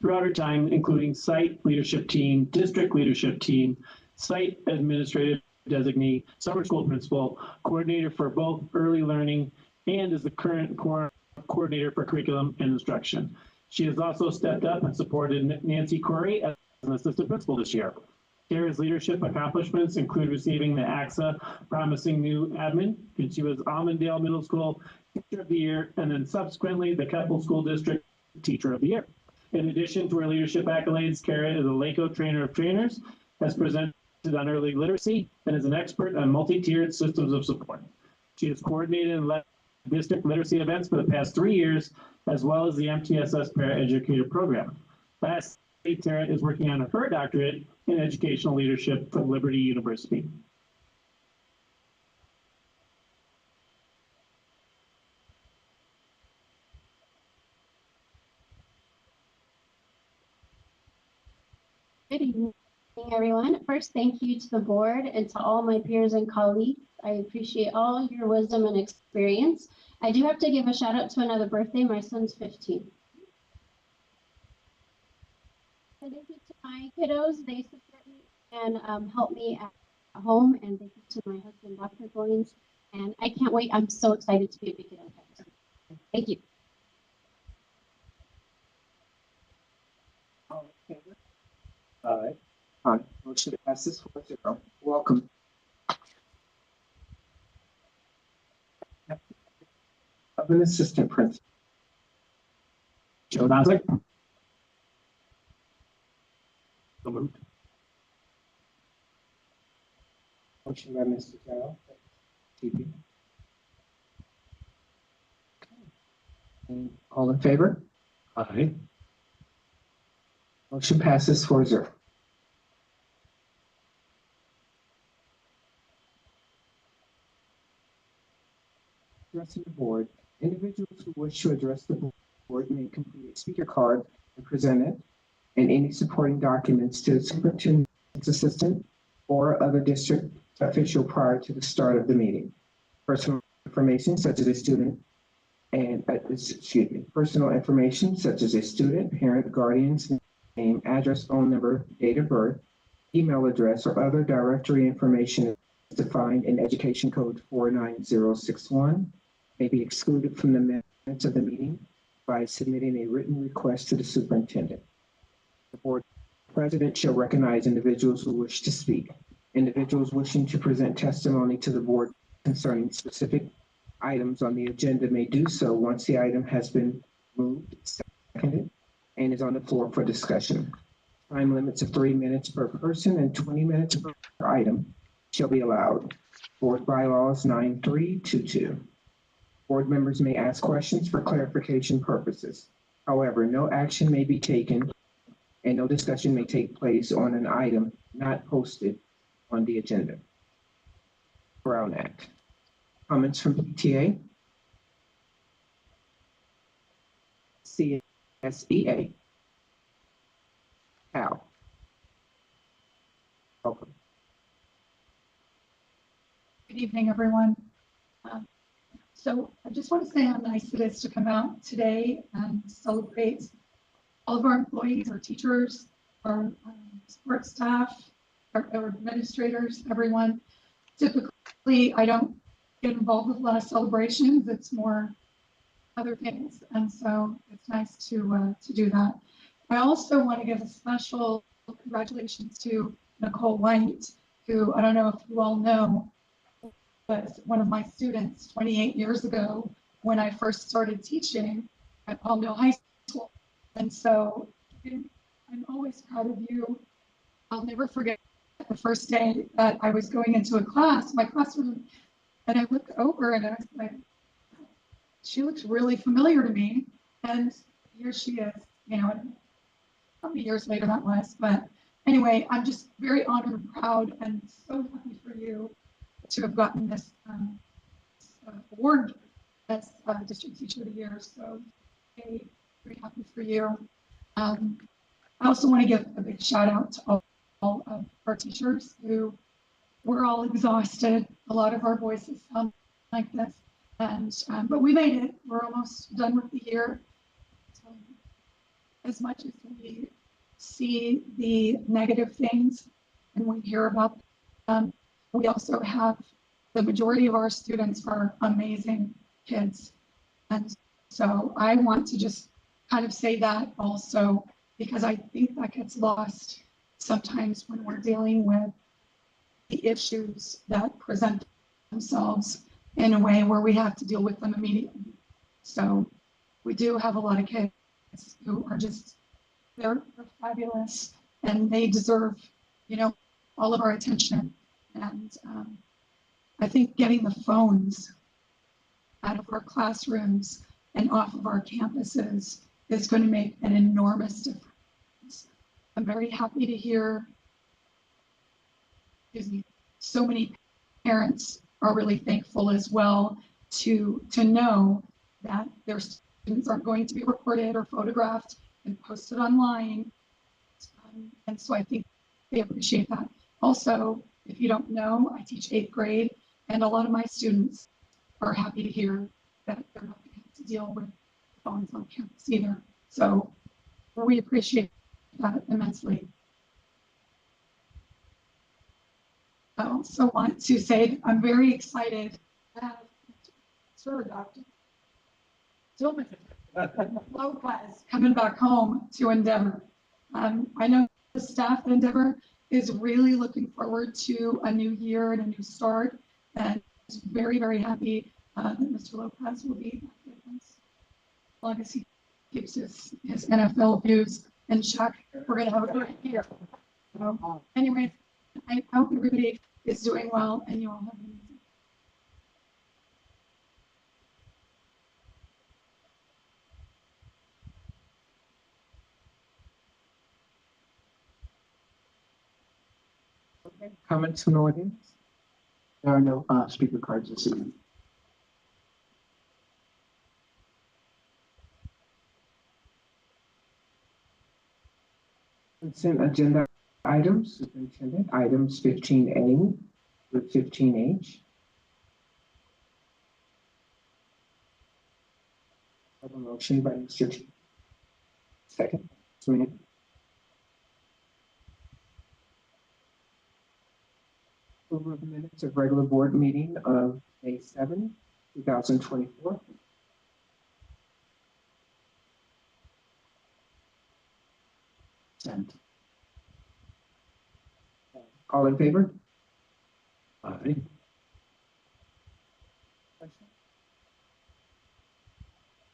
throughout her time, including site leadership team, district leadership team, site administrative designee, summer school principal, coordinator for both early learning, and is the current coordinator for curriculum and instruction. She has also stepped up and supported Nancy Corey as an assistant principal this year. Tara's leadership accomplishments include receiving the AXA Promising New Admin, and she was Almondale Middle School Teacher of the Year, and then subsequently the Keppel School District Teacher of the Year. In addition to her leadership accolades, Tara is a LACO Trainer of Trainers, has presented on early literacy, and is an expert on multi-tiered systems of support. She has coordinated and led district literacy events for the past 3 years, as well as the MTSS Paraeducator Program. Lastly, Tara is working on her doctorate in educational leadership from Liberty University. Good evening, everyone. First, thank you to the board and to all my peers and colleagues. I appreciate all your wisdom and experience. I do have to give a shout out to another birthday. My son's 15. And thank you to my kiddos. They support me and help me at home. And thank you to my husband, Dr. Goins. And I can't wait. I'm so excited to be a big kiddo. Thank you. All in favor? Aye. Aye. Motion passes 4-0. Welcome. Of an assistant principal. Joe Donzik. So moved. Motion by Mr. Zhao. TP. And all in favor? Aye. Motion passes 4-0. Addressing the board. Individuals who wish to address the board may complete a speaker card and present it, and any supporting documents to the superintendent's assistant or other district official prior to the start of the meeting. Personal information such as a student and, personal information such as a student, parent, guardian's name, address, phone number, date of birth, email address, or other directory information defined in Education Code 49061 may be excluded from the minutes of the meeting by submitting a written request to the superintendent. The board president shall recognize individuals who wish to speak. Individuals wishing to present testimony to the board concerning specific items on the agenda may do so once the item has been moved, seconded, and is on the floor for discussion. Time limits of 3 minutes per person and 20 minutes per item shall be allowed. Board bylaws 9322. Board members may ask questions for clarification purposes. However, no action may be taken and no discussion may take place on an item not posted on the agenda. Brown Act. Comments from PTA? CSEA? Cal? Welcome. Good evening, everyone. So I just want to say how nice it is to come out today and celebrate all of our employees, our teachers, our support staff, our administrators, everyone. Typically, I don't get involved with a lot of celebrations. It's more other things. And so it's nice to do that. I also want to give a special congratulations to Nicole White, who I don't know if you all know, was one of my students 28 years ago when I first started teaching at Palmdale High School. And so I'm always proud of you. I'll never forget the first day that I was going into a class, my classroom, and I looked over and I was like, she looks really familiar to me. And here she is, you know, how many years later that was. But anyway, I'm just very honored and proud and so happy for you to have gotten this award as District Teacher of the Year. So very happy for you. I also want to give a big shout out to all of our teachers who we're all exhausted. A lot of our voices sound like this, and but we made it. We're almost done with the year. So, as much as we see the negative things and we hear about them, we also have the majority of our students are amazing kids. And so I want to just kind of say that also, because I think that gets lost sometimes when we're dealing with the issues that present themselves in a way where we have to deal with them immediately. So we do have a lot of kids who are just, they're fabulous and they deserve, you know, all of our attention. And I think getting the phones out of our classrooms and off of our campuses is going to make an enormous difference. I'm very happy to hear, so many parents are really thankful as well to know that their students aren't going to be recorded or photographed and posted online. And so I think they appreciate that. Also, if you don't know, I teach 8th grade, and a lot of my students are happy to hear that they're not going to have to deal with phones on campus either. So we appreciate that immensely. I also want to say I'm very excited to have Dr. Lopez coming back home to Endeavor. I know the staff at Endeavor is really looking forward to a new year and a new start, and very, very happy that Mr. Lopez will be back with us. As long as he keeps his NFL views in check, we're going to have a great year. So, anyway, I hope everybody is doing well and you all have an amazing. Okay. Comments from the audience? There are no speaker cards this evening. Consent agenda items, superintendent, items 15A through 15H. Have a motion by Mr. T. Second. Sweeney. Approval of minutes of regular board meeting of May 7, 2024. consent. All in favor? Aye.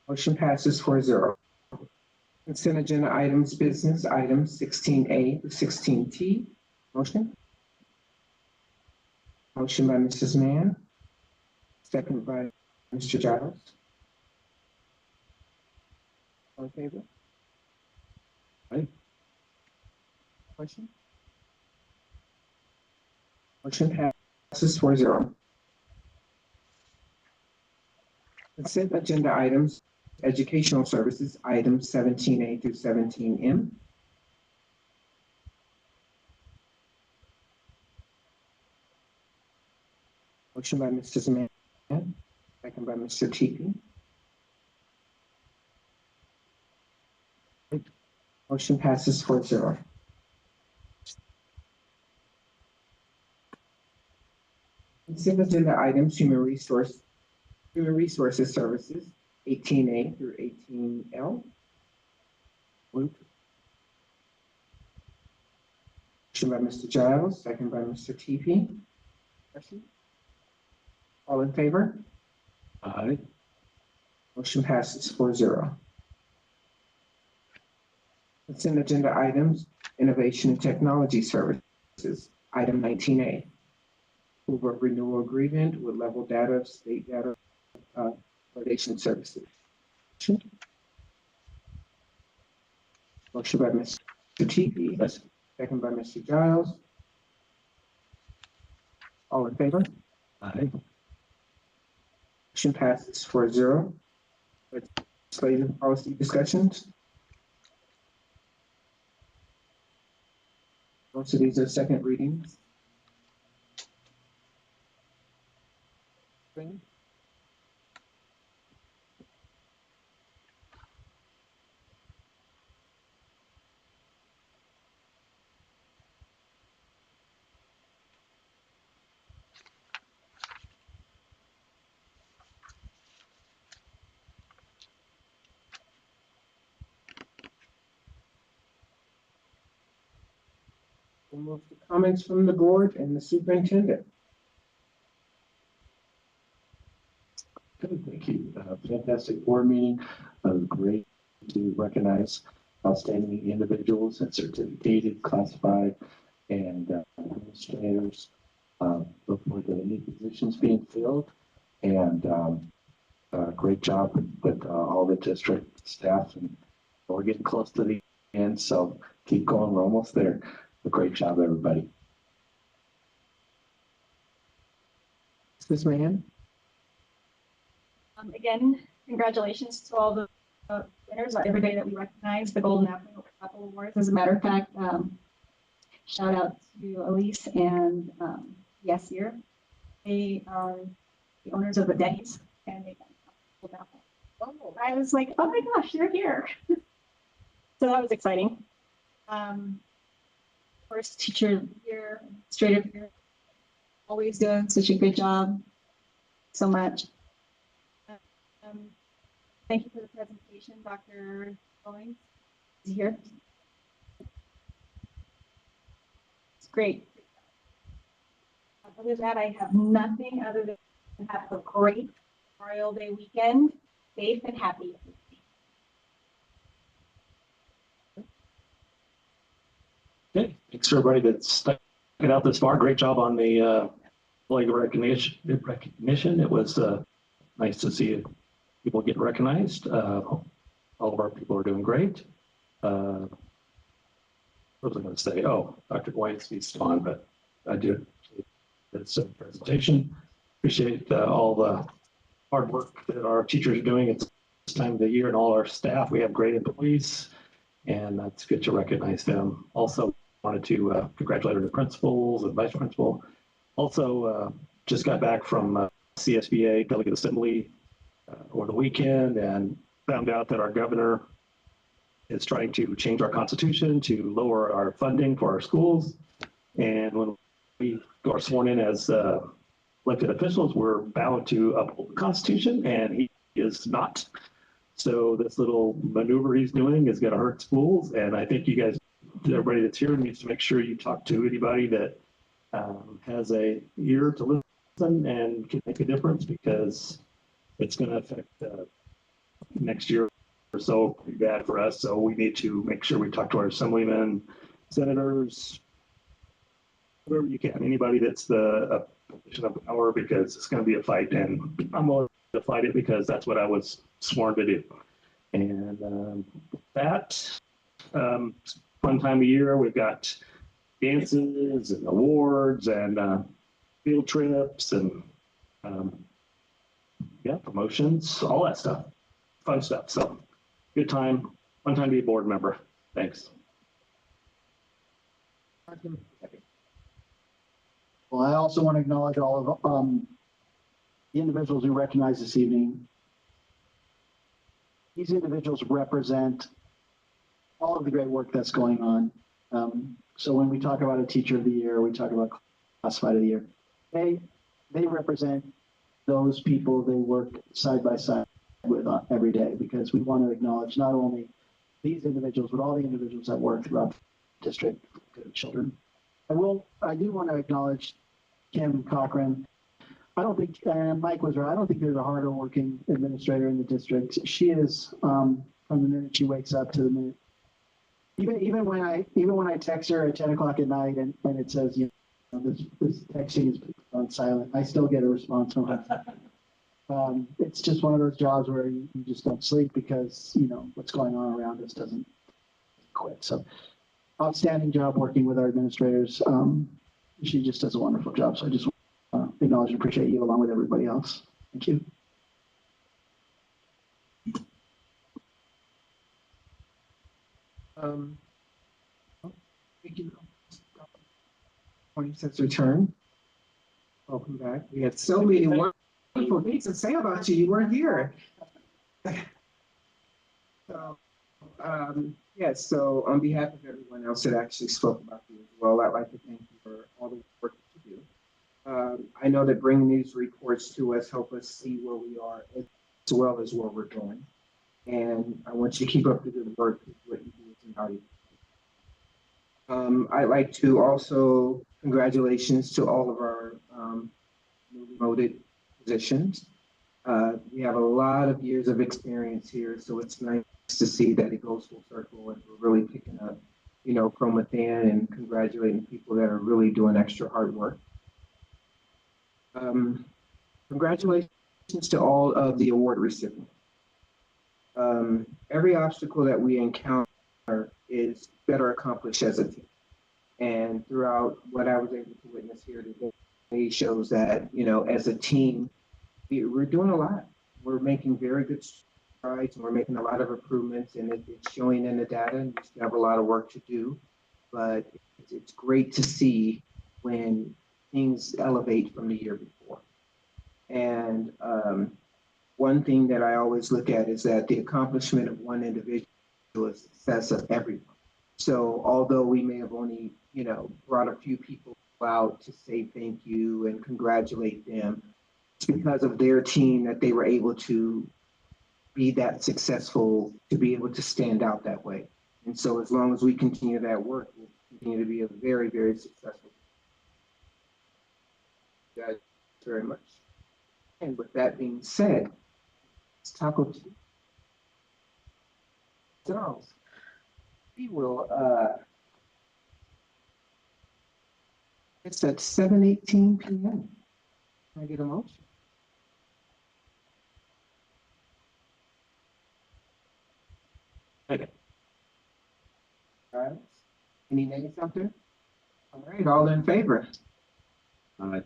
Motion passes 4-0. Consent agenda items, business items 16A to 16T. Motion? Motion by Mrs. Mann. Second by Mr. Giles. All in favor? Aye. Question? Motion passes 4-0. Consent agenda items, educational services, items 17A through 17M. Motion by Mrs. Mann, second by Mr. Teepee. Motion passes 4-0. Consent agenda items, human resources services, 18A through 18L. Motion by Mr. Giles, second by Mr. Teepee. Question? All in favor? Aye. Motion passes 4-0. Consent agenda items, innovation and technology services, item 19A. Approval of renewal agreement with Level Data State Data Validation Services. Motion by Mr. Teepee, second by Mr. Giles. All in favor? Aye. Motion passes 4-0. Legislative policy discussions. Most of these are second readings. We'll move to comments from the board and the superintendent. Good, thank you. Fantastic board meeting. Great to recognize outstanding individuals and certificated, classified, and administrators. Look for the new positions being filled, and great job with all the district staff. And we're getting close to the end, so keep going. We're almost there. A great job, everybody. Mrs. Mann? Again, congratulations to all the winners. Every day that we recognize the Golden Apple Awards. As a matter of fact, shout out to Elise and Yasir. They are the owners of the Denny's, and they got Golden Apple. Oh, I was like, oh my gosh, they're here. So that was exciting. First teacher here, administrative here, always doing such a good job. So much. Thank you for the presentation, Dr. Owings is here. It's great. Other than that, I have nothing other than have a great Memorial Day weekend, safe and happy. Okay, thanks for everybody that's stuck it out this far. Great job on the employee recognition. It was nice to see people get recognized. All of our people are doing great. What was I going to say? Oh, Dr. White needs on, but I do this presentation. Appreciate all the hard work that our teachers are doing at this time of the year, and all our staff. We have great employees, and that's good to recognize them. Also wanted to congratulate the principals and vice principal. Also just got back from CSBA Delegate Assembly over the weekend and found out that our governor is trying to change our constitution to lower our funding for our schools. And when we are sworn in as elected officials, we're bound to uphold the Constitution, and he is not. So this little maneuver he's doing is going to hurt schools, and I think you guys everybody that's here needs to make sure you talk to anybody that has a ear to listen and can make a difference, because it's going to affect next year or so pretty bad for us. So we need to make sure we talk to our assemblymen, senators, whoever you can, anybody that's the position of power, because it's going to be a fight, and I'm willing to fight it because that's what I was sworn to do. And that fun time of year, we've got dances and awards and field trips and yeah, promotions, all that stuff, fun stuff. So good time, fun time to be a board member. Thanks. Well, I also want to acknowledge all of the individuals who recognized this evening. These individuals represent all of the great work that's going on. So when we talk about a teacher of the year, we talk about classified of the year, they represent those people they work side by side with every day, because we want to acknowledge not only these individuals, but all the individuals that work throughout the district for the good of children. I do want to acknowledge Kim Cochran. I don't think, and Mike was right, I don't think there's a harder working administrator in the district. She is, from the minute she wakes up to the minute, even when I text her at 10 o'clock at night and it says, you know, this texting is on silent, I still get a response from her. It's just one of those jobs where you just don't sleep because, you know, what's going on around us doesn't quit. So outstanding job working with our administrators. She just does a wonderful job. So I just acknowledge and appreciate you along with everybody else. Thank you. Thank you. Point since return. Welcome back. We had so many wonderful things to say about you. You weren't here. So, yes, so on behalf of everyone else that actually spoke about you as well, I'd like to thank you for all the work that you do. I know that bringing these reports to us help us see where we are as well as where we're going. And I want you to keep up the good work. What you do is invaluable. I'd like to also congratulations to all of our newly promoted positions. We have a lot of years of experience here, so it's nice to see that it goes full circle and we're really picking up, you know, from within and congratulating people that are really doing extra hard work. Congratulations to all of the award recipients. Every obstacle that we encounter is better accomplished as a team. And throughout what I was able to witness here today shows that, you know, as a team, we're doing a lot. We're making very good strides and we're making a lot of improvements, and it's showing in the data, and we still have a lot of work to do. But it's great to see when things elevate from the year before. And one thing that I always look at is that the accomplishment of one individual is the success of everyone. So although we may have only, you know, brought a few people out to say thank you and congratulate them, it's because of their team that they were able to be that successful, to be able to stand out that way. And so as long as we continue that work, we'll continue to be a very, very successful. Thank you guys very much. And with that being said, it's Taco Tuesday. So we will, it's at 7:18 p.m. Can I get a motion? Okay. All right. Any nays out there? All right, all in favor? All right.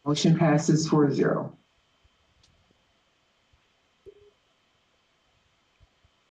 Motion passes 4-0.